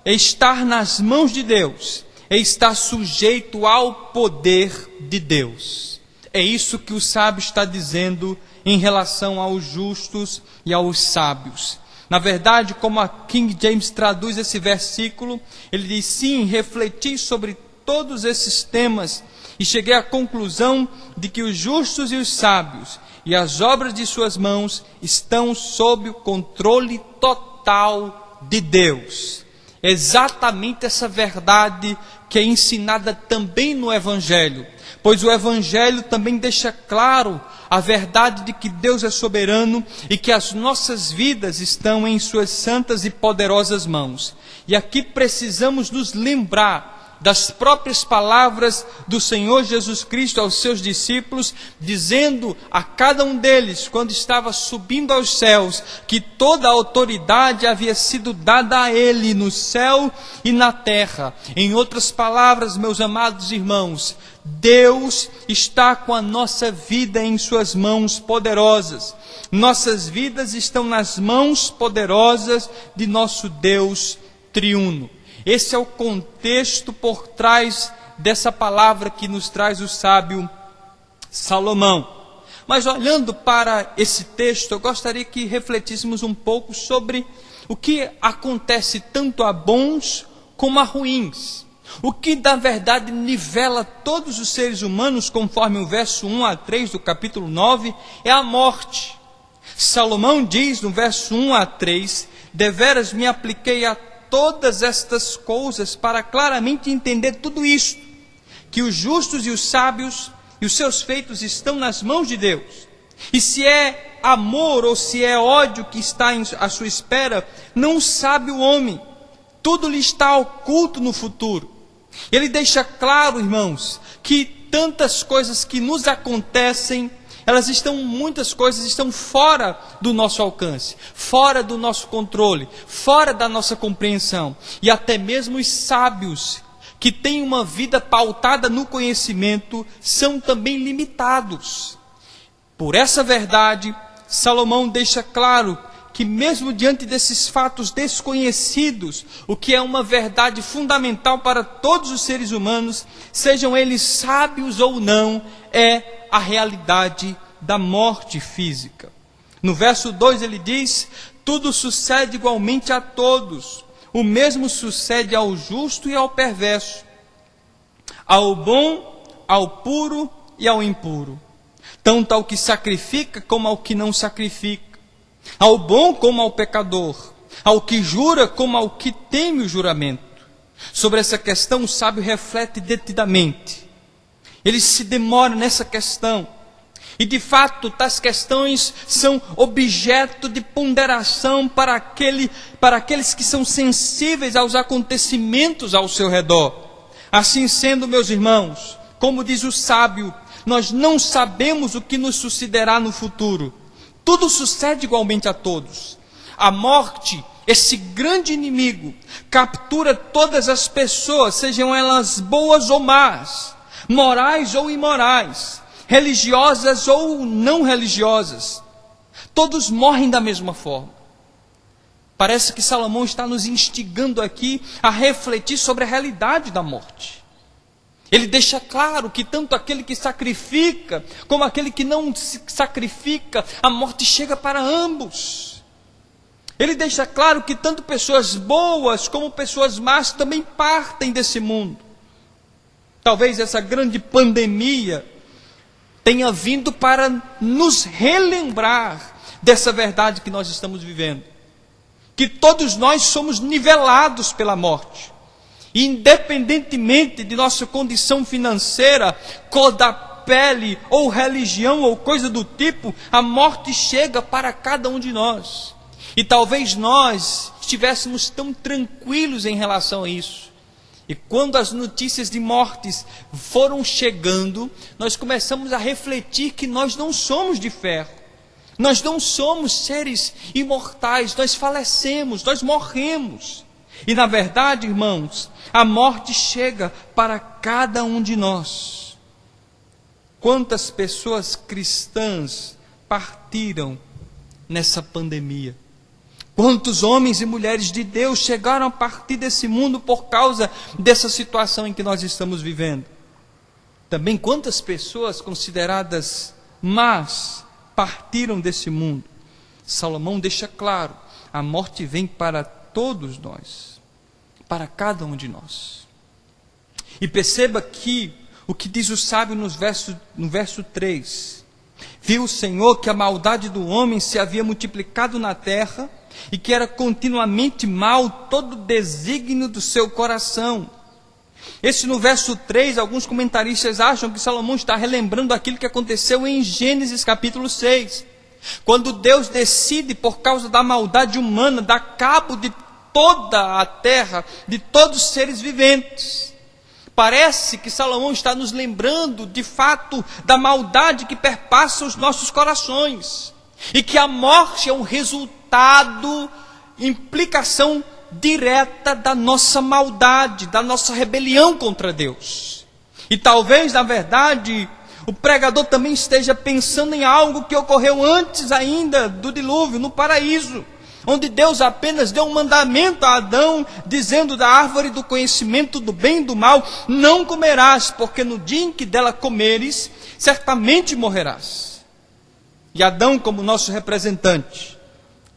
é estar nas mãos de Deus, é estar sujeito ao poder de Deus. É isso que o sábio está dizendo em relação aos justos e aos sábios. Na verdade, como a King James traduz esse versículo, ele diz: sim, refleti sobre todos esses temas e cheguei à conclusão de que os justos e os sábios e as obras de suas mãos estão sob o controle total de Deus. Exatamente essa verdade que é ensinada também no Evangelho, pois o Evangelho também deixa claro a verdade de que Deus é soberano e que as nossas vidas estão em suas santas e poderosas mãos. E aqui precisamos nos lembrar das próprias palavras do Senhor Jesus Cristo aos seus discípulos, dizendo a cada um deles, quando estava subindo aos céus, que toda a autoridade havia sido dada a Ele no céu e na terra. Em outras palavras, meus amados irmãos, Deus está com a nossa vida em suas mãos poderosas. Nossas vidas estão nas mãos poderosas de nosso Deus triuno. Esse é o contexto por trás dessa palavra que nos traz o sábio Salomão. Mas olhando para esse texto, eu gostaria que refletíssemos um pouco sobre o que acontece tanto a bons como a ruins. O que, na verdade, nivela todos os seres humanos, conforme o verso 1 a 3 do capítulo 9, é a morte. Salomão diz no verso 1 a 3, deveras me apliquei a todas estas coisas para claramente entender tudo isto, que os justos e os sábios e os seus feitos estão nas mãos de Deus. E se é amor ou se é ódio que está à sua espera, não sabe o homem. Tudo lhe está oculto no futuro. Ele deixa claro, irmãos, que tantas coisas que nos acontecem, muitas coisas estão fora do nosso alcance, fora do nosso controle, fora da nossa compreensão. E até mesmo os sábios, que têm uma vida pautada no conhecimento, são também limitados. Por essa verdade, Salomão deixa claro que mesmo diante desses fatos desconhecidos, o que é uma verdade fundamental para todos os seres humanos, sejam eles sábios ou não, é a realidade da morte física. No verso 2 ele diz: tudo sucede igualmente a todos, o mesmo sucede ao justo e ao perverso, ao bom, ao puro e ao impuro, tanto ao que sacrifica como ao que não sacrifica, ao bom como ao pecador, ao que jura como ao que teme o juramento. Sobre essa questão o sábio reflete detidamente. Ele se demora nessa questão. E de fato, tais questões são objeto de ponderação para aqueles que são sensíveis aos acontecimentos ao seu redor. Assim sendo, meus irmãos, Como diz o sábio, nós não sabemos o que nos sucederá no futuro. Tudo sucede igualmente a todos. A morte, esse grande inimigo, captura todas as pessoas, sejam elas boas ou más, morais ou imorais, religiosas ou não religiosas. Todos morrem da mesma forma. Parece que Salomão está nos instigando aqui a refletir sobre a realidade da morte. Ele deixa claro que tanto aquele que sacrifica, como aquele que não se sacrifica, a morte chega para ambos. Ele deixa claro que tanto pessoas boas como pessoas más também partem desse mundo. Talvez essa grande pandemia tenha vindo para nos relembrar dessa verdade que nós estamos vivendo. Que todos nós somos nivelados pela morte. Independentemente de nossa condição financeira, cor da pele, ou religião, ou coisa do tipo, a morte chega para cada um de nós. E talvez nós estivéssemos tão tranquilos em relação a isso. E quando as notícias de mortes foram chegando, nós começamos a refletir que nós não somos de ferro. Nós não somos seres imortais, nós falecemos, nós morremos. E na verdade, irmãos, a morte chega para cada um de nós. Quantas pessoas cristãs partiram nessa pandemia? Quantos homens e mulheres de Deus chegaram a partir desse mundo por causa dessa situação em que nós estamos vivendo? Também quantas pessoas consideradas más partiram desse mundo? Salomão deixa claro, a morte vem para todos nós, para cada um de nós. E perceba que o que diz o sábio no verso 3, viu o Senhor que a maldade do homem se havia multiplicado na terra, e que era continuamente mal todo o desígnio do seu coração. Esse no verso 3, alguns comentaristas acham que Salomão está relembrando aquilo que aconteceu em Gênesis capítulo 6, quando Deus decide, por causa da maldade humana, dar cabo de toda a terra, de todos os seres viventes. Parece que Salomão está nos lembrando, de fato, da maldade que perpassa os nossos corações, e que a morte é um resultado, implicação direta da nossa maldade, da nossa rebelião contra Deus. E talvez, na verdade, o pregador também esteja pensando em algo que ocorreu antes ainda do dilúvio, no paraíso, onde Deus apenas deu um mandamento a Adão, dizendo da árvore do conhecimento do bem e do mal, não comerás, porque no dia em que dela comeres, certamente morrerás. E Adão, como nosso representante,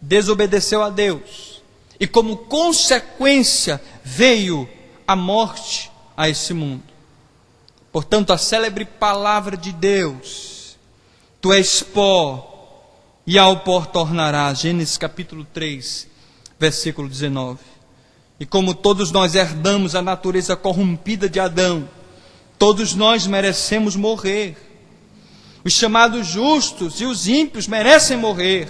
desobedeceu a Deus, e como consequência veio a morte a esse mundo. Portanto, a célebre palavra de Deus, tu és pó, e ao pó tornarás, Gênesis capítulo 3, versículo 19. E como todos nós herdamos a natureza corrompida de Adão, todos nós merecemos morrer. Os chamados justos e os ímpios merecem morrer.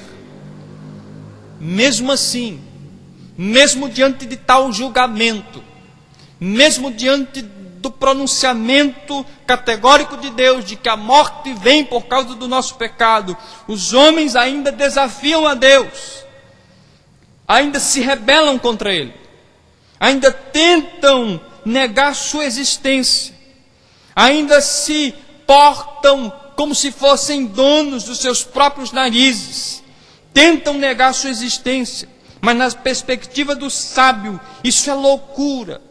Mesmo assim, mesmo diante de tal julgamento, mesmo diante do pronunciamento categórico de Deus, de que a morte vem por causa do nosso pecado, os homens ainda desafiam a Deus, ainda se rebelam contra Ele, ainda tentam negar sua existência, ainda se portam como se fossem donos dos seus próprios narizes, tentam negar sua existência, mas na perspectiva do sábio, isso é loucura,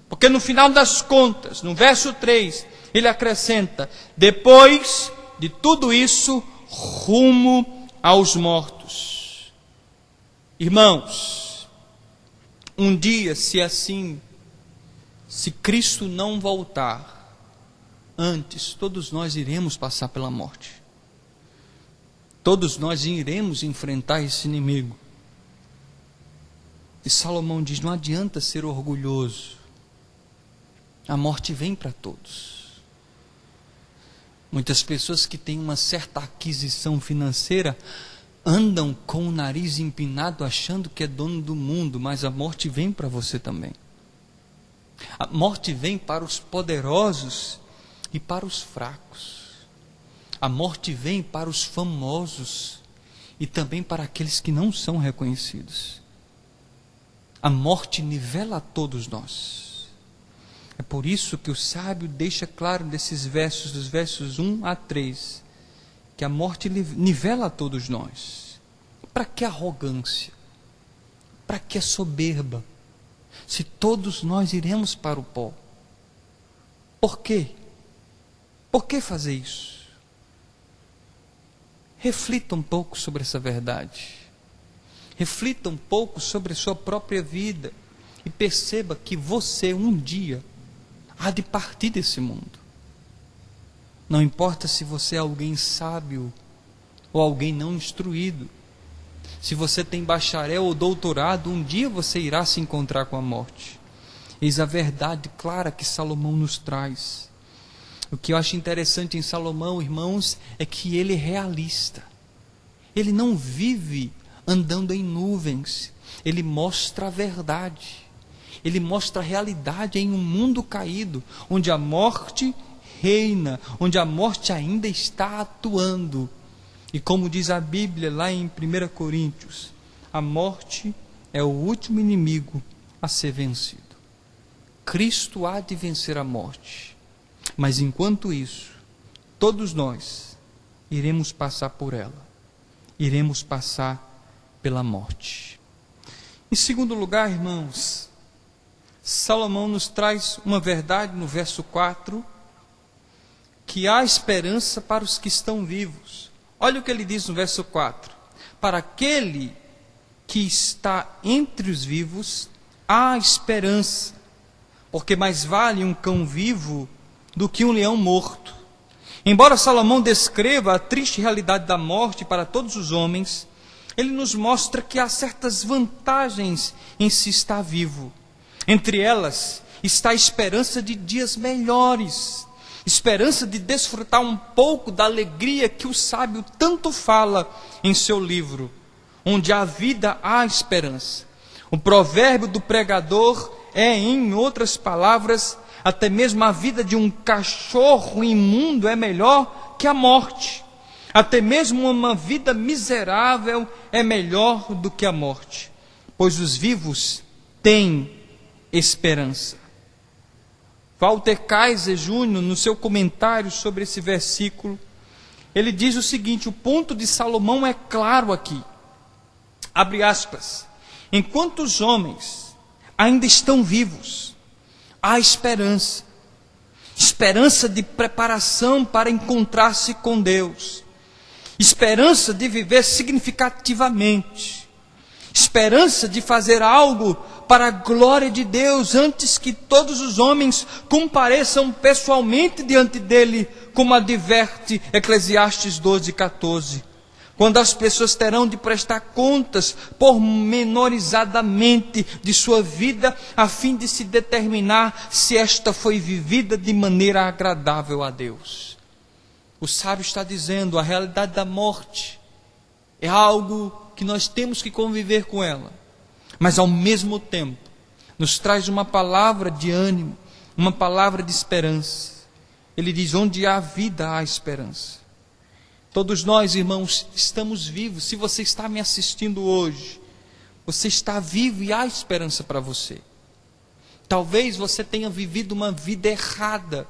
porque no final das contas, no verso 3, ele acrescenta, depois de tudo isso, rumo aos mortos. Irmãos, um dia, se Cristo não voltar, antes, todos nós iremos passar pela morte. Todos nós iremos enfrentar esse inimigo. E Salomão diz, não adianta ser orgulhoso. A morte vem para todos. Muitas pessoas que têm uma certa aquisição financeira andam com o nariz empinado achando que é dono do mundo, mas a morte vem para você também. A morte vem para os poderosos e para os fracos. A morte vem para os famosos e também para aqueles que não são reconhecidos. A morte nivela a todos nós. É por isso que o sábio deixa claro nesses versos, dos versos 1 a 3, que a morte nivela a todos nós. Para que arrogância? Para que soberba? Se todos nós iremos para o pó. Por quê? Por que fazer isso? Reflita um pouco sobre essa verdade. Reflita um pouco sobre a sua própria vida e perceba que você um dia há de partir desse mundo. Não importa se você é alguém sábio ou alguém não instruído. Se você tem bacharel ou doutorado, um dia você irá se encontrar com a morte. Eis a verdade clara que Salomão nos traz. O que eu acho interessante em Salomão, irmãos, é que ele é realista. Ele não vive andando em nuvens. Ele mostra a verdade. Ele mostra a realidade em um mundo caído, onde a morte reina, onde a morte ainda está atuando. E como diz a Bíblia lá em 1 Coríntios, a morte é o último inimigo a ser vencido. Cristo há de vencer a morte. Mas enquanto isso, todos nós iremos passar por ela. Iremos passar pela morte. Em segundo lugar, irmãos, Salomão nos traz uma verdade no verso 4, que há esperança para os que estão vivos. Olha o que ele diz no verso 4. Para aquele que está entre os vivos, há esperança, porque mais vale um cão vivo do que um leão morto. Embora Salomão descreva a triste realidade da morte para todos os homens, ele nos mostra que há certas vantagens em se estar vivo. Entre elas está a esperança de dias melhores, esperança de desfrutar um pouco da alegria que o sábio tanto fala em seu livro. Onde há vida, há esperança. O provérbio do pregador é, em outras palavras, até mesmo a vida de um cachorro imundo é melhor que a morte. Até mesmo uma vida miserável é melhor do que a morte. Pois os vivos têm esperança. Walter Kaiser Jr., no seu comentário sobre esse versículo, ele diz o seguinte: o ponto de Salomão é claro aqui. Abre aspas. Enquanto os homens ainda estão vivos, há esperança. Esperança de preparação para encontrar-se com Deus. Esperança de viver significativamente. Esperança de fazer algo para a glória de Deus antes que todos os homens compareçam pessoalmente diante dele, como adverte Eclesiastes 12:14. Quando as pessoas terão de prestar contas pormenorizadamente de sua vida, a fim de se determinar se esta foi vivida de maneira agradável a Deus. O sábio está dizendo, a realidade da morte é algo que nós temos que conviver com ela, mas ao mesmo tempo nos traz uma palavra de ânimo, uma palavra de esperança. Ele diz, onde há vida, há esperança. Todos nós, irmãos, estamos vivos. Se você está me assistindo hoje, você está vivo e há esperança para você. Talvez você tenha vivido uma vida errada.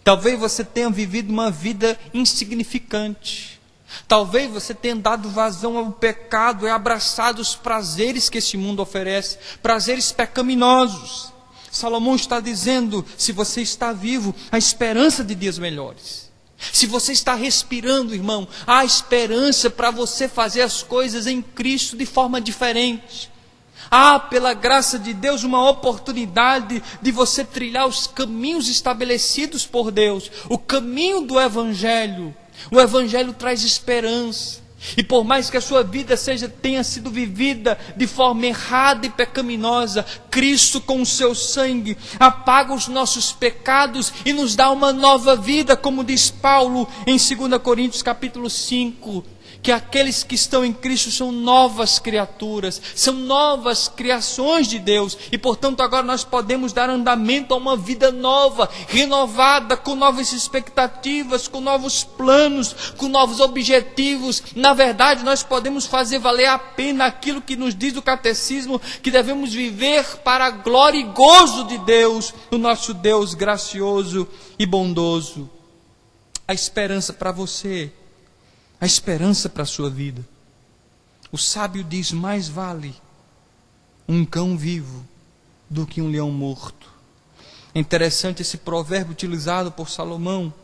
Talvez você tenha vivido uma vida insignificante. Talvez você tenha dado vazão ao pecado e abraçado os prazeres que esse mundo oferece, prazeres pecaminosos. Salomão está dizendo, se você está vivo, há esperança de dias melhores. Se você está respirando, irmão, há esperança para você fazer as coisas em Cristo de forma diferente. Há, pela graça de Deus, uma oportunidade de você trilhar os caminhos estabelecidos por Deus, o caminho do Evangelho. O Evangelho traz esperança. E por mais que a sua vida tenha sido vivida de forma errada e pecaminosa, Cristo com o seu sangue apaga os nossos pecados e nos dá uma nova vida, como diz Paulo em 2 Coríntios capítulo 5. que aqueles que estão em Cristo são novas criaturas, são novas criações de Deus, e portanto agora nós podemos dar andamento a uma vida nova, renovada, com novas expectativas, com novos planos, com novos objetivos. Na verdade, nós podemos fazer valer a pena aquilo que nos diz o catecismo, que devemos viver para a glória e gozo de Deus, o nosso Deus gracioso e bondoso. A esperança para você, a esperança para a sua vida. O sábio diz: mais vale um cão vivo do que um leão morto. É interessante esse provérbio utilizado por Salomão,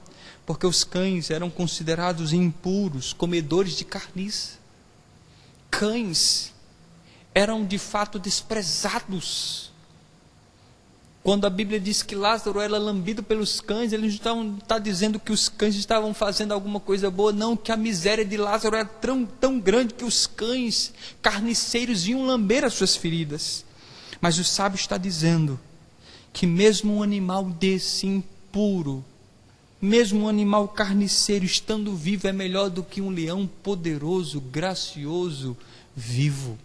porque os cães eram considerados impuros, comedores de carniça. Cães eram de fato desprezados. Quando a Bíblia diz que Lázaro era lambido pelos cães, ele não está dizendo que os cães estavam fazendo alguma coisa boa, não, que a miséria de Lázaro era tão grande que os cães carniceiros iam lamber as suas feridas. Mas o sábio está dizendo que mesmo um animal desse impuro, mesmo um animal carniceiro estando vivo, é melhor do que um leão poderoso, gracioso, vivo,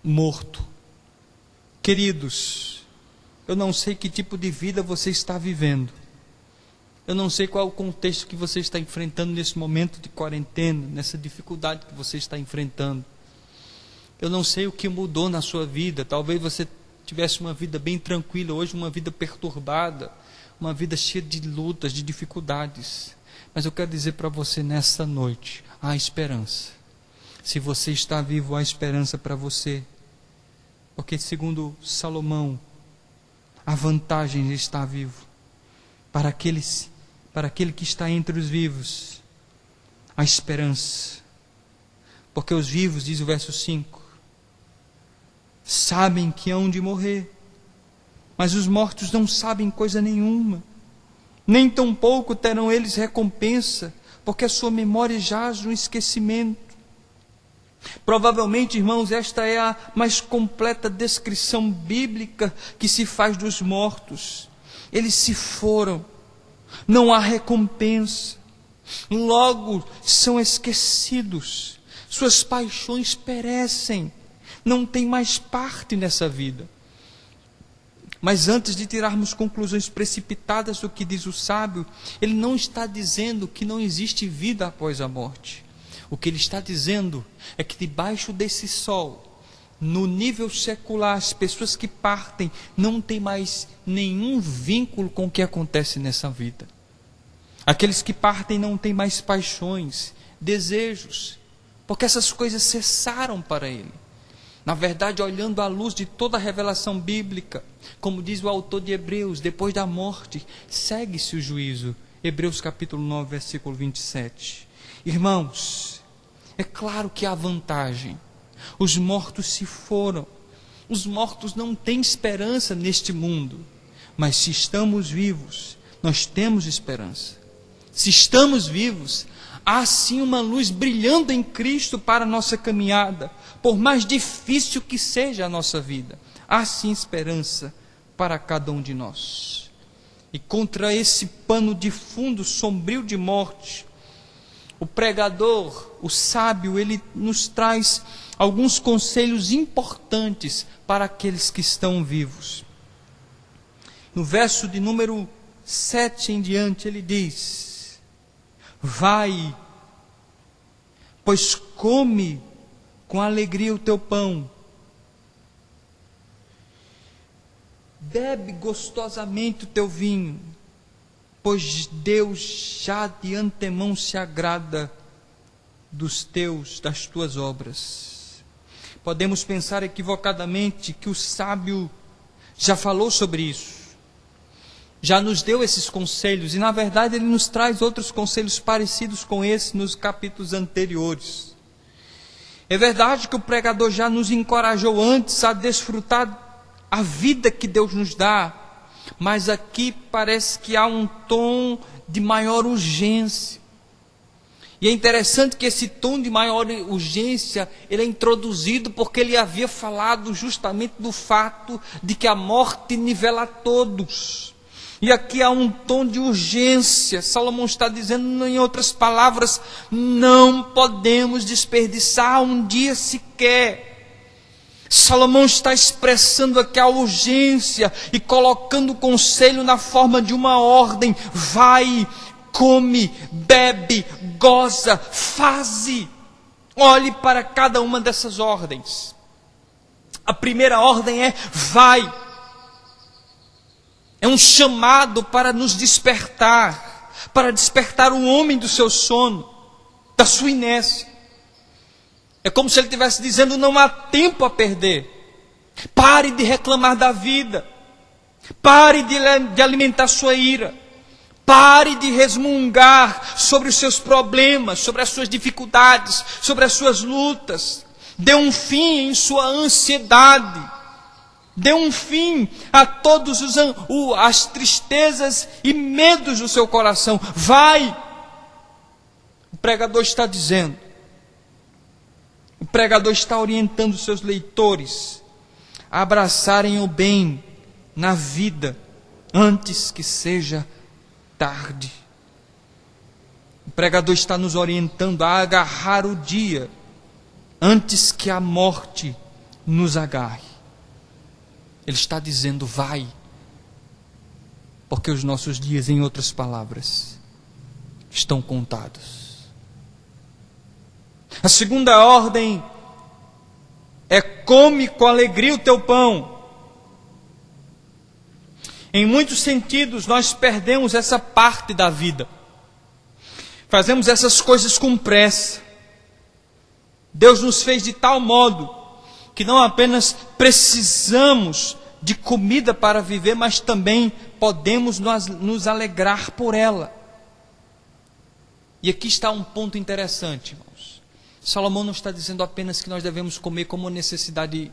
morto. Queridos, eu não sei que tipo de vida você está vivendo. Eu não sei qual é o contexto que você está enfrentando nesse momento de quarentena, nessa dificuldade que você está enfrentando. Eu não sei o que mudou na sua vida. Talvez você tivesse uma vida bem tranquila, hoje uma vida perturbada, uma vida cheia de lutas, de dificuldades. Mas eu quero dizer para você nessa noite, há esperança. Se você está vivo, há esperança para você. Porque segundo Salomão, a vantagem de estar vivo. Para aquele que está entre os vivos, a esperança. Porque os vivos, diz o verso 5, sabem que hão de morrer, mas os mortos não sabem coisa nenhuma, nem tampouco terão eles recompensa, porque a sua memória jaz no esquecimento. Provavelmente, irmãos, esta é a mais completa descrição bíblica que se faz dos mortos. Eles se foram, não há recompensa, logo são esquecidos, suas paixões perecem, não tem mais parte nessa vida. Mas antes de tirarmos conclusões precipitadas do que diz o sábio, ele não está dizendo que não existe vida após a morte. O que ele está dizendo é que debaixo desse sol, no nível secular, as pessoas que partem não têm mais nenhum vínculo com o que acontece nessa vida. Aqueles que partem não têm mais paixões, desejos, porque essas coisas cessaram para ele. Na verdade, olhando à luz de toda a revelação bíblica, como diz o autor de Hebreus, depois da morte, segue-se o juízo. Hebreus capítulo 9, versículo 27. Irmãos, é claro que há vantagem. Os mortos se foram. Os mortos não têm esperança neste mundo. Mas se estamos vivos, nós temos esperança. Se estamos vivos, há sim uma luz brilhando em Cristo para a nossa caminhada. Por mais difícil que seja a nossa vida, há sim esperança para cada um de nós. E contra esse pano de fundo sombrio de morte, o pregador, o sábio, ele nos traz alguns conselhos importantes para aqueles que estão vivos. No verso de número 7 em diante, ele diz: vai, pois come com alegria o teu pão, bebe gostosamente o teu vinho, pois Deus já de antemão se agrada das tuas obras. Podemos pensar equivocadamente que o sábio já falou sobre isso, já nos deu esses conselhos, e na verdade ele nos traz outros conselhos parecidos com esse nos capítulos anteriores. É verdade que o pregador já nos encorajou antes a desfrutar a vida que Deus nos dá, mas aqui parece que há um tom de maior urgência. E é interessante que esse tom de maior urgência, ele é introduzido porque ele havia falado justamente do fato de que a morte nivela a todos. E aqui há um tom de urgência. Salomão está dizendo, em outras palavras, não podemos desperdiçar um dia sequer. Salomão está expressando aqui a urgência e colocando o conselho na forma de uma ordem. Vai, come, bebe, goza, faze. Olhe para cada uma dessas ordens. A primeira ordem é vai. É um chamado para nos despertar, para despertar o homem do seu sono, da sua inércia. É como se ele estivesse dizendo, não há tempo a perder. Pare de reclamar da vida. Pare de alimentar sua ira. Pare de resmungar sobre os seus problemas, sobre as suas dificuldades, sobre as suas lutas. Dê um fim em sua ansiedade. Dê um fim a todas as tristezas e medos do seu coração. Vai! O pregador está dizendo. O pregador está orientando os seus leitores a abraçarem o bem na vida antes que seja tarde. O pregador está nos orientando a agarrar o dia antes que a morte nos agarre. Ele está dizendo, vai, porque os nossos dias, em outras palavras, estão contados. A segunda ordem é come com alegria o teu pão. Em muitos sentidos, nós perdemos essa parte da vida. Fazemos essas coisas com pressa. Deus nos fez de tal modo que não apenas precisamos de comida para viver, mas também podemos nos alegrar por ela. E aqui está um ponto interessante, irmãos. Salomão não está dizendo apenas que nós devemos comer como necessidade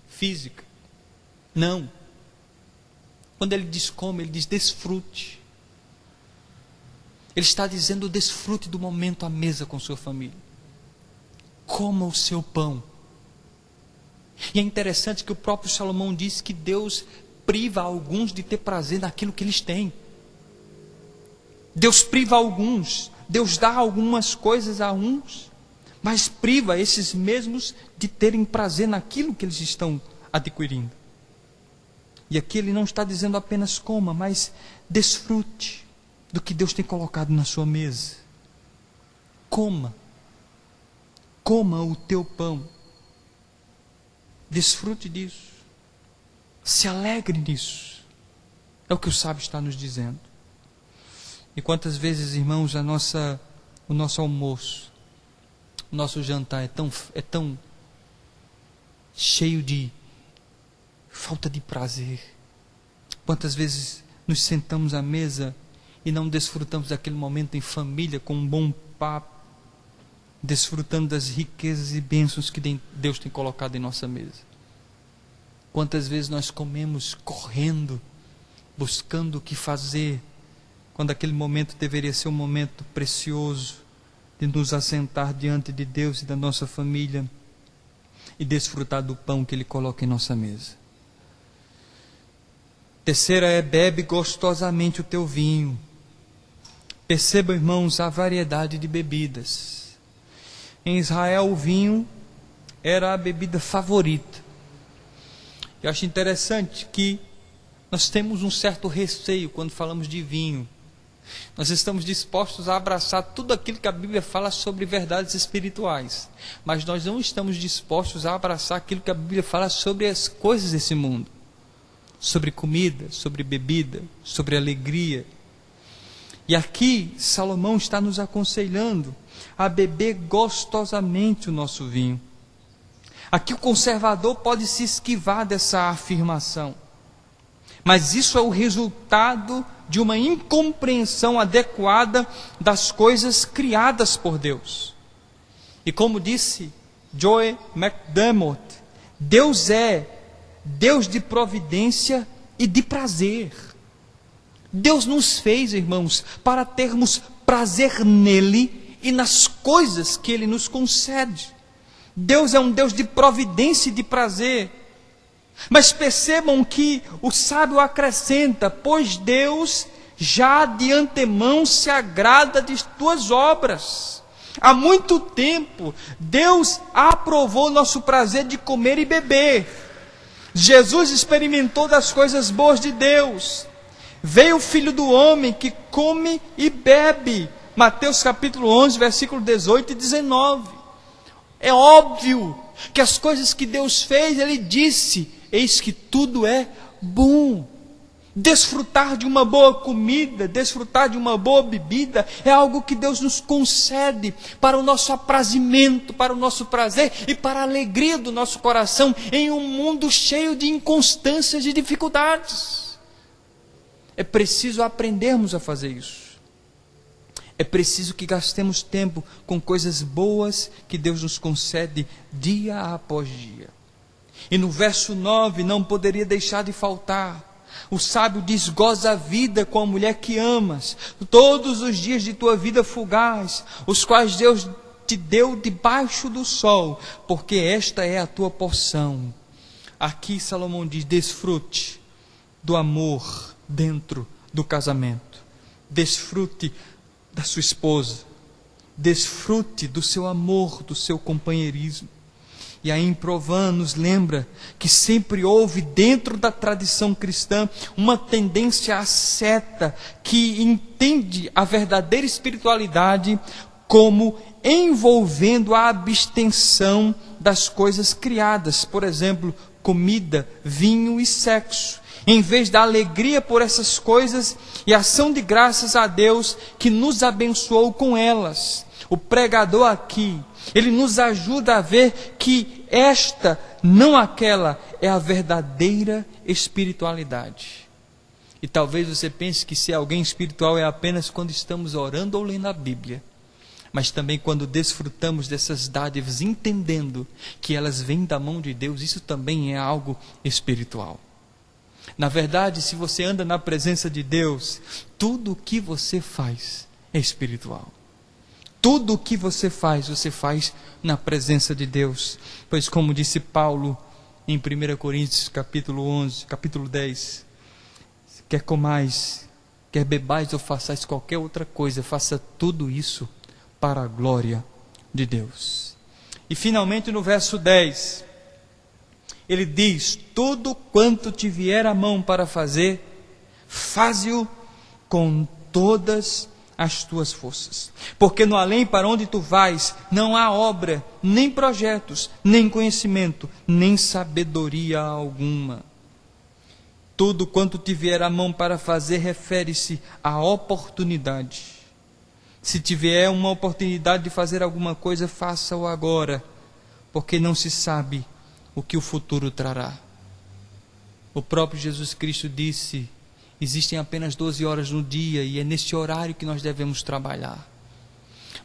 física. Não. Quando ele diz come, ele diz desfrute. Ele está dizendo desfrute do momento à mesa com sua família. Coma o seu pão. E é interessante que o próprio Salomão diz que Deus priva alguns de ter prazer naquilo que eles têm. Deus priva alguns, Deus dá algumas coisas a uns, mas priva esses mesmos de terem prazer naquilo que eles estão adquirindo. E aqui ele não está dizendo apenas coma, mas desfrute do que Deus tem colocado na sua mesa. Coma o teu pão. Desfrute disso. Se alegre nisso. É o que o sábio está nos dizendo. E quantas vezes, irmãos, o nosso almoço, o nosso jantar é tão cheio de falta de prazer. Quantas vezes nos sentamos à mesa e não desfrutamos daquele momento em família com um bom papo, desfrutando das riquezas e bênçãos que Deus tem colocado em nossa mesa. Quantas vezes nós comemos correndo, buscando o que fazer, quando aquele momento deveria ser um momento precioso de nos assentar diante de Deus e da nossa família e desfrutar do pão que Ele coloca em nossa mesa. Terceira é bebe gostosamente o teu vinho. Perceba, irmãos, a variedade de bebidas. Em Israel o vinho era a bebida favorita. Eu acho interessante que nós temos um certo receio quando falamos de vinho. Nós estamos dispostos a abraçar tudo aquilo que a Bíblia fala sobre verdades espirituais, mas nós não estamos dispostos a abraçar aquilo que a Bíblia fala sobre as coisas desse mundo, sobre comida, sobre bebida, sobre alegria. E aqui Salomão está nos aconselhando a beber gostosamente o nosso vinho. Aqui o conservador pode se esquivar dessa afirmação, mas isso é o resultado de uma incompreensão adequada das coisas criadas por Deus. E como disse Joe McDermott, Deus é Deus de providência e de prazer. Deus nos fez, irmãos, para termos prazer nele e nas coisas que Ele nos concede. Deus é um Deus de providência e de prazer. Mas percebam que o sábio acrescenta: pois Deus já de antemão se agrada de tuas obras. Há muito tempo, Deus aprovou nosso prazer de comer e beber. Jesus experimentou das coisas boas de Deus. Veio o Filho do Homem que come e bebe. Mateus capítulo 11, versículo 18 e 19. É óbvio que as coisas que Deus fez, Ele disse: eis que tudo é bom. Desfrutar de uma boa comida, desfrutar de uma boa bebida, é algo que Deus nos concede para o nosso aprazimento, para o nosso prazer e para a alegria do nosso coração em um mundo cheio de inconstâncias e dificuldades. É preciso aprendermos a fazer isso. É preciso que gastemos tempo com coisas boas que Deus nos concede dia após dia. E no verso 9 não poderia deixar de faltar: o sábio diz: goza a vida com a mulher que amas, todos os dias de tua vida fugaz, os quais Deus te deu debaixo do sol, porque esta é a tua porção. Aqui Salomão diz: desfrute do amor dentro do casamento, desfrute da sua esposa, desfrute do seu amor, do seu companheirismo. E aí em Provando nos lembra que sempre houve dentro da tradição cristã uma tendência asceta que entende a verdadeira espiritualidade como envolvendo a abstenção das coisas criadas, por exemplo, comida, vinho e sexo, em vez da alegria por essas coisas e ação de graças a Deus que nos abençoou com elas. O pregador aqui, ele nos ajuda a ver que esta, não aquela, é a verdadeira espiritualidade. E talvez você pense que ser alguém espiritual é apenas quando estamos orando ou lendo a Bíblia, mas também quando desfrutamos dessas dádivas, entendendo que elas vêm da mão de Deus, isso também é algo espiritual. Na verdade, se você anda na presença de Deus, tudo o que você faz é espiritual. Tudo o que você faz na presença de Deus. Pois como disse Paulo em 1 Coríntios capítulo 10, quer comais, quer bebais ou façais qualquer outra coisa, faça tudo isso para a glória de Deus. E finalmente no verso 10, ele diz: tudo quanto te vier à mão para fazer, faze-o com todas as tuas forças, porque no além para onde tu vais, não há obra, nem projetos, nem conhecimento, nem sabedoria alguma. Tudo quanto te vier à mão para fazer refere-se à oportunidade. Se tiver uma oportunidade de fazer alguma coisa, faça-o agora, porque não se sabe o que o futuro trará. O próprio Jesus Cristo disse: existem apenas 12 horas no dia e é nesse horário que nós devemos trabalhar.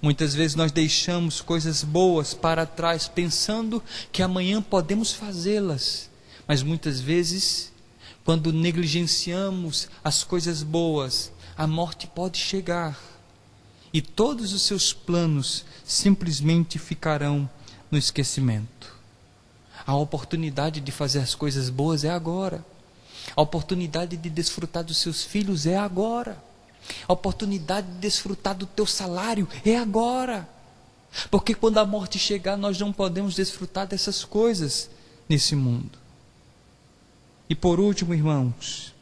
Muitas vezes nós deixamos coisas boas para trás, pensando que amanhã podemos fazê-las. Mas muitas vezes, quando negligenciamos as coisas boas, a morte pode chegar. E todos os seus planos simplesmente ficarão no esquecimento. A oportunidade de fazer as coisas boas é agora. A oportunidade de desfrutar dos seus filhos é agora. A oportunidade de desfrutar do teu salário é agora. Porque quando a morte chegar, nós não podemos desfrutar dessas coisas nesse mundo. E por último, irmãos,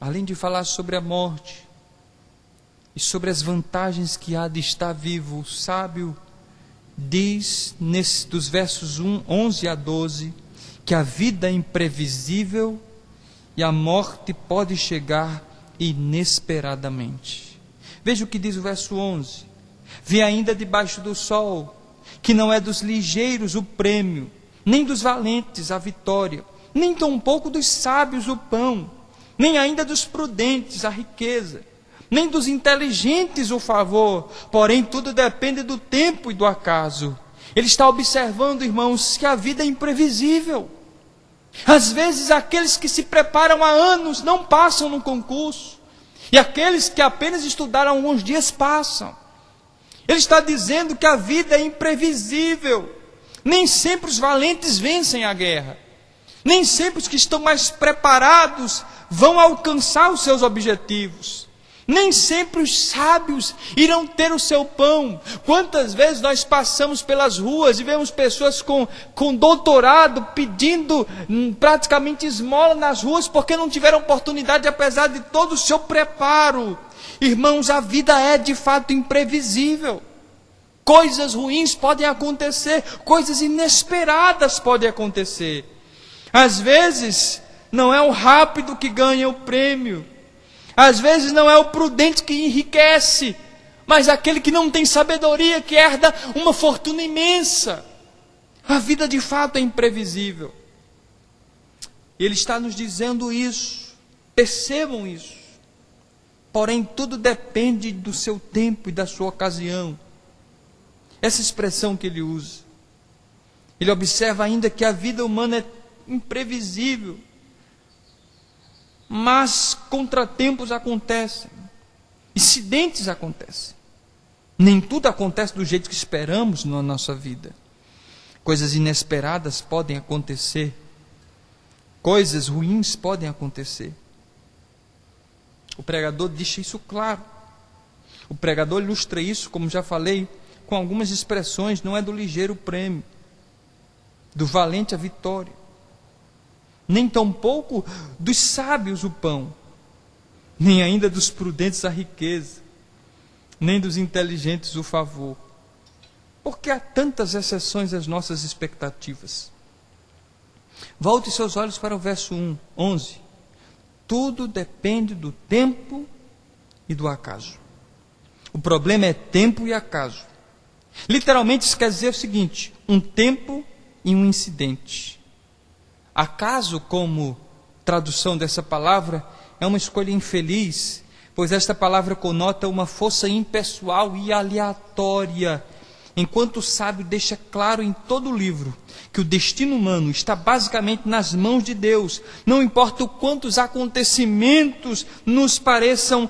além de falar sobre a morte e sobre as vantagens que há de estar vivo, o sábio diz dos versos 11 a 12 que a vida é imprevisível e a morte pode chegar inesperadamente. Veja o que diz o verso 11: vê ainda debaixo do sol que não é dos ligeiros o prêmio, nem dos valentes a vitória, nem tampouco dos sábios o pão, nem ainda dos prudentes a riqueza, nem dos inteligentes o favor, porém tudo depende do tempo e do acaso. Ele está observando, irmãos, que a vida é imprevisível. Às vezes aqueles que se preparam há anos não passam no concurso, e aqueles que apenas estudaram alguns dias passam. Ele está dizendo que a vida é imprevisível. Nem sempre os valentes vencem a guerra, Nem sempre os que estão mais preparados vão alcançar os seus objetivos. Nem sempre os sábios irão ter o seu pão. Quantas vezes nós passamos pelas ruas e vemos pessoas com doutorado pedindo praticamente esmola nas ruas porque não tiveram oportunidade, apesar de todo o seu preparo. Irmãos, a vida é de fato imprevisível. Coisas ruins podem acontecer, coisas inesperadas podem acontecer. Às vezes, não é o rápido que ganha o prêmio. Às vezes não é o prudente que enriquece, mas aquele que não tem sabedoria que herda uma fortuna imensa. A vida de fato é imprevisível. Ele está nos dizendo isso. Percebam isso. Porém, tudo depende do seu tempo e da sua ocasião. Essa expressão que ele usa. Ele observa ainda que a vida humana é imprevisível. Mas contratempos acontecem, incidentes acontecem. Nem tudo acontece do jeito que esperamos na nossa vida. Coisas inesperadas podem acontecer. Coisas ruins podem acontecer. O pregador deixa isso claro. O pregador ilustra isso, como já falei, com algumas expressões. Não é do ligeiro prêmio, do valente a vitória, nem tampouco dos sábios o pão, nem ainda dos prudentes a riqueza, nem dos inteligentes o favor. Porque há tantas exceções às nossas expectativas. Volte seus olhos para o verso 11. Tudo depende do tempo e do acaso. O problema é tempo e acaso. Literalmente isso quer dizer o seguinte: um tempo e um incidente. Acaso, como tradução dessa palavra, é uma escolha infeliz, pois esta palavra conota uma força impessoal e aleatória, enquanto o sábio deixa claro em todo o livro que o destino humano está basicamente nas mãos de Deus. Não importa o quanto os acontecimentos nos pareçam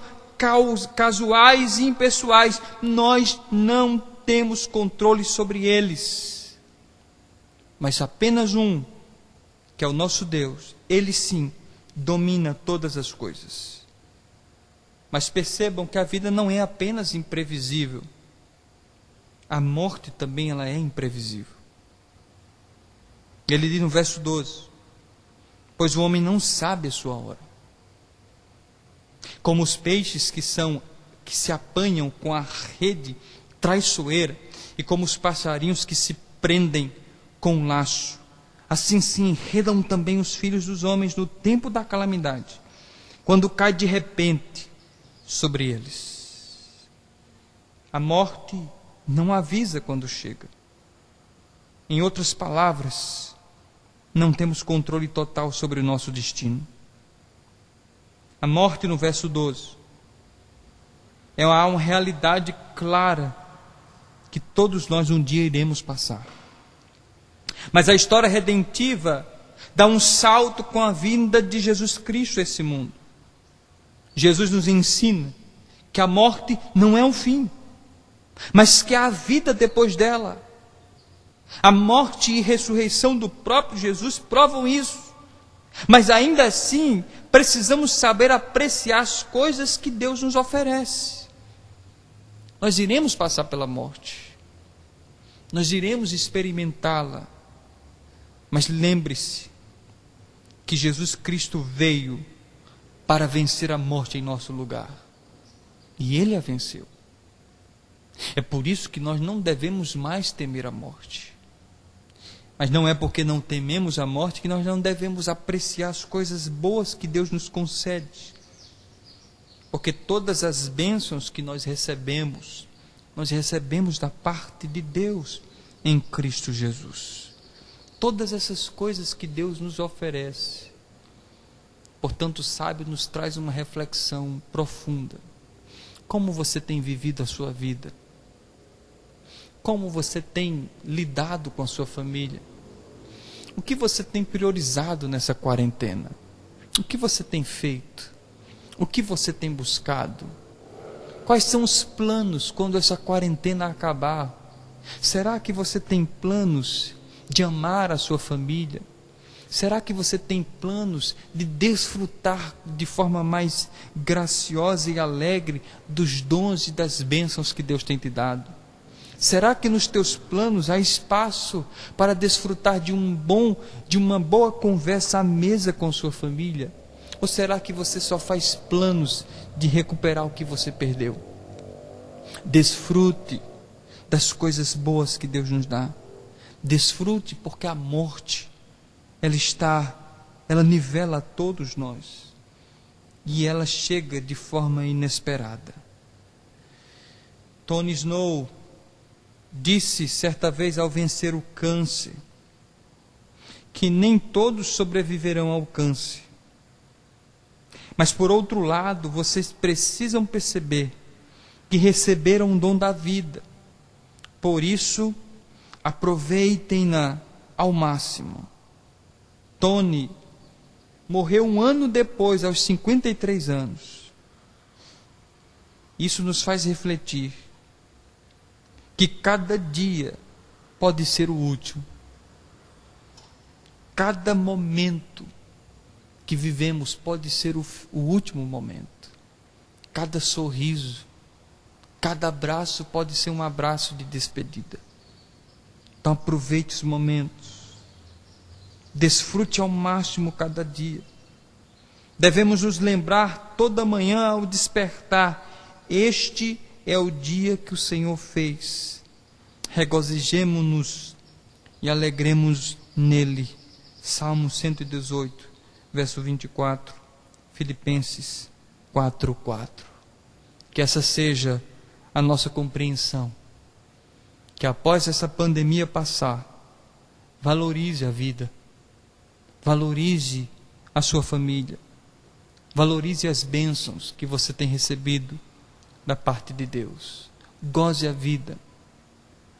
casuais e impessoais, nós não temos controle sobre eles. Mas apenas um, que é o nosso Deus, Ele sim domina todas as coisas. Mas percebam que a vida não é apenas imprevisível. A morte também ela é imprevisível. Ele diz no verso 12: pois o homem não sabe a sua hora. Como os peixes que se apanham com a rede traiçoeira, e como os passarinhos que se prendem com um laço, assim se enredam também os filhos dos homens no tempo da calamidade, quando cai de repente sobre eles. A morte não avisa quando chega. Em outras palavras, não temos controle total sobre o nosso destino. A morte, no verso 12, é uma realidade clara que todos nós um dia iremos passar. Mas a história redentiva dá um salto com a vinda de Jesus Cristo a esse mundo. Jesus nos ensina que a morte não é um fim, mas que há vida depois dela. A morte e ressurreição do próprio Jesus provam isso. Mas ainda assim, precisamos saber apreciar as coisas que Deus nos oferece. Nós iremos passar pela morte. Nós iremos experimentá-la. Mas lembre-se que Jesus Cristo veio para vencer a morte em nosso lugar. E Ele a venceu. É por isso que nós não devemos mais temer a morte. Mas não é porque não tememos a morte que nós não devemos apreciar as coisas boas que Deus nos concede. Porque todas as bênçãos que nós recebemos da parte de Deus em Cristo Jesus. Todas essas coisas que Deus nos oferece. Portanto, o sábio nos traz uma reflexão profunda. Como você tem vivido a sua vida? Como você tem lidado com a sua família? O que você tem priorizado nessa quarentena? O que você tem feito? O que você tem buscado? Quais são os planos quando essa quarentena acabar? Será que você tem planos de amar a sua família, Será que você tem planos de desfrutar de forma mais graciosa e alegre dos dons e das bênçãos que Deus tem te dado? Será que nos teus planos há espaço para desfrutar de uma boa conversa à mesa com sua família? Ou será que você só faz planos de recuperar o que você perdeu? Desfrute das coisas boas que Deus nos dá. Desfrute, porque a morte ela nivela a todos nós e ela chega de forma inesperada. Tony Snow disse certa vez ao vencer o câncer que nem todos sobreviverão ao câncer, mas por outro lado vocês precisam perceber que receberam o dom da vida, por isso aproveitem-na ao máximo. Tony morreu 1 ano depois, aos 53 anos. Isso nos faz refletir que cada dia pode ser o último. Cada momento que vivemos pode ser o último momento. Cada sorriso, cada abraço pode ser um abraço de despedida. Então aproveite os momentos. Desfrute ao máximo cada dia. Devemos nos lembrar toda manhã ao despertar: este é o dia que o Senhor fez. Regozijemo-nos e alegremos nele. Salmo 118, verso 24, Filipenses 4:4. Que essa seja a nossa compreensão. Que após essa pandemia passar, valorize a vida. Valorize a sua família. Valorize as bênçãos que você tem recebido da parte de Deus. Goze a vida.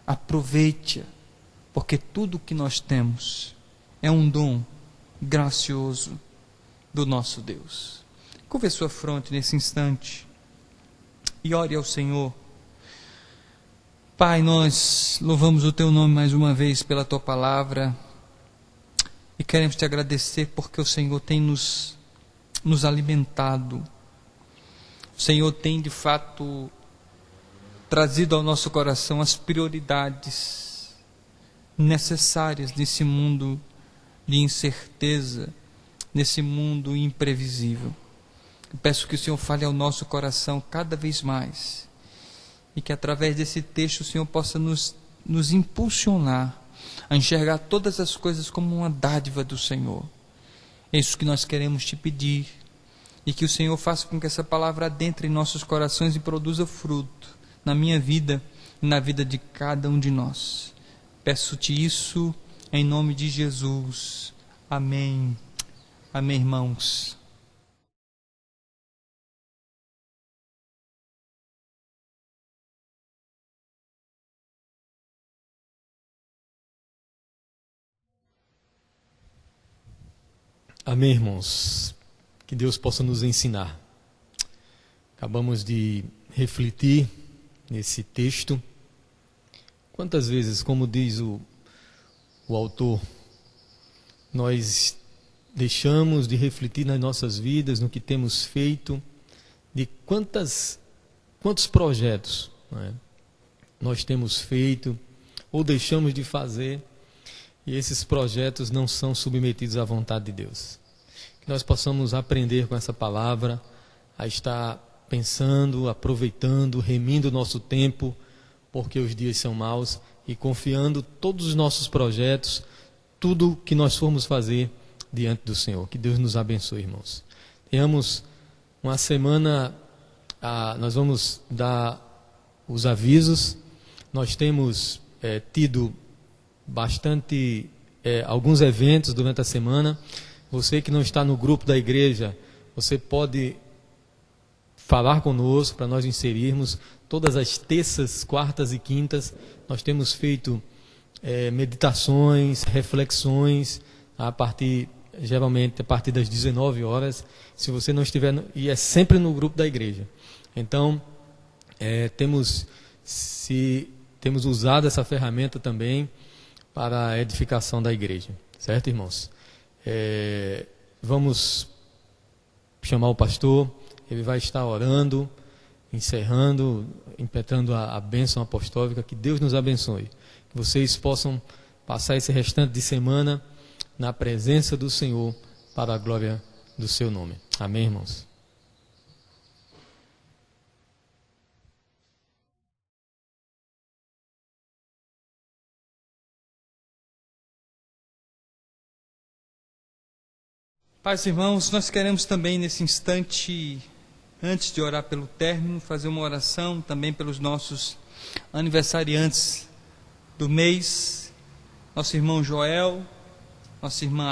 Aproveite-a, porque tudo o que nós temos é um dom gracioso do nosso Deus. Curve a sua fronte nesse instante e ore ao Senhor. Pai, nós louvamos o Teu nome mais uma vez pela Tua palavra. E queremos te agradecer porque o Senhor tem nos alimentado. O Senhor tem de fato trazido ao nosso coração as prioridades necessárias nesse mundo de incerteza, nesse mundo imprevisível. Eu peço que o Senhor fale ao nosso coração cada vez mais e que através desse texto o Senhor possa nos impulsionar a enxergar todas as coisas como uma dádiva do Senhor. É isso que nós queremos te pedir, e que o Senhor faça com que essa palavra adentre em nossos corações e produza fruto na minha vida e na vida de cada um de nós. Peço-te isso em nome de Jesus. Amém. Amém, irmãos.
Amém, irmãos. Que Deus possa nos ensinar. Acabamos de refletir nesse texto. Quantas vezes, como diz o autor, nós deixamos de refletir nas nossas vidas, no que temos feito, de quantos projetos, não é, nós temos feito ou deixamos de fazer, e esses projetos não são submetidos à vontade de Deus. Que nós possamos aprender com essa palavra a estar pensando, aproveitando, remindo o nosso tempo, porque os dias são maus, e confiando todos os nossos projetos, tudo que nós formos fazer diante do Senhor. Que Deus nos abençoe, irmãos. Tenhamos uma semana, nós vamos dar os avisos. Nós temos tido alguns eventos durante a semana. Você que não está no grupo da igreja, você pode falar conosco para nós inserirmos. Todas as terças, quartas e quintas nós temos feito meditações, reflexões geralmente a partir das 19 horas. Se você não estiver, e é sempre no grupo da igreja. Então temos usado essa ferramenta também para a edificação da igreja, certo, irmãos? Vamos chamar o pastor, ele vai estar orando, encerrando, impetrando a bênção apostólica. Que Deus nos abençoe, que vocês possam passar esse restante de semana na presença do Senhor, para a glória do seu nome. Amém, irmãos?
Pais e irmãos, nós queremos também nesse instante, antes de orar pelo término, fazer uma oração também pelos nossos aniversariantes do mês, nosso irmão Joel, nossa irmã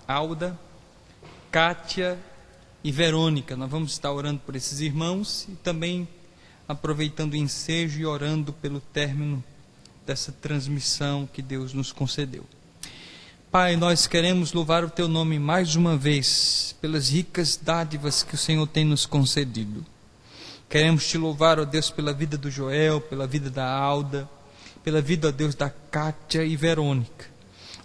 Alda, Kátia e Verônica. Nós vamos estar orando por esses irmãos e também aproveitando o ensejo e orando pelo término dessa transmissão que Deus nos concedeu. Pai, nós queremos louvar o Teu nome mais uma vez pelas ricas dádivas que o Senhor tem nos concedido. Queremos Te louvar, ó Deus, pela vida do Joel, pela vida da Alda, pela vida, ó Deus, da Kátia e Verônica.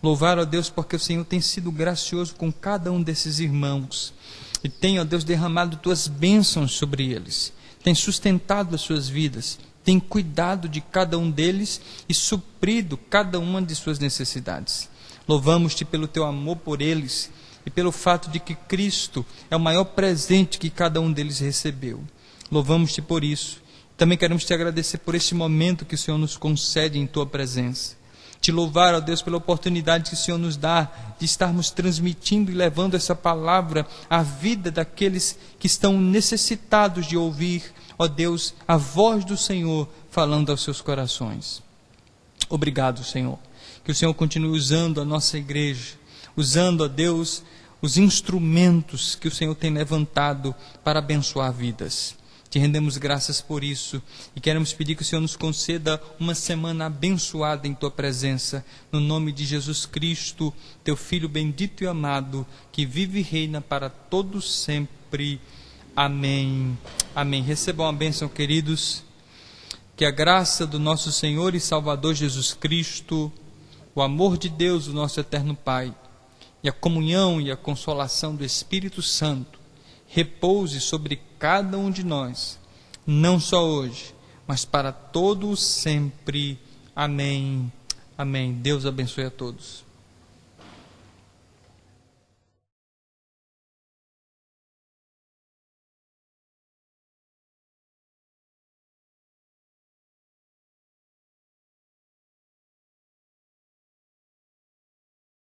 Louvar, ó Deus, porque o Senhor tem sido gracioso com cada um desses irmãos e tem, ó Deus, derramado Tuas bênçãos sobre eles, tem sustentado as suas vidas, tem cuidado de cada um deles e suprido cada uma de suas necessidades. Louvamos-Te pelo Teu amor por eles e pelo fato de que Cristo é o maior presente que cada um deles recebeu. Louvamos-Te por isso. Também queremos Te agradecer por este momento que o Senhor nos concede em Tua presença. Te louvar, ó Deus, pela oportunidade que o Senhor nos dá de estarmos transmitindo e levando essa palavra à vida daqueles que estão necessitados de ouvir, ó Deus, a voz do Senhor falando aos seus corações. Obrigado, Senhor. Que o Senhor continue usando a nossa igreja, usando, ó Deus, os instrumentos que o Senhor tem levantado para abençoar vidas. Te rendemos graças por isso e queremos pedir que o Senhor nos conceda uma semana abençoada em Tua presença, no nome de Jesus Cristo, Teu Filho bendito e amado, que vive e reina para todos sempre. Amém. Amém. Recebam a bênção, queridos. Que a graça do nosso Senhor e Salvador Jesus Cristo, o amor de Deus, o nosso eterno Pai, e a comunhão e a consolação do Espírito Santo repouse sobre cada um de nós, não só hoje, mas para todo o sempre. Amém. Amém. Deus abençoe a todos.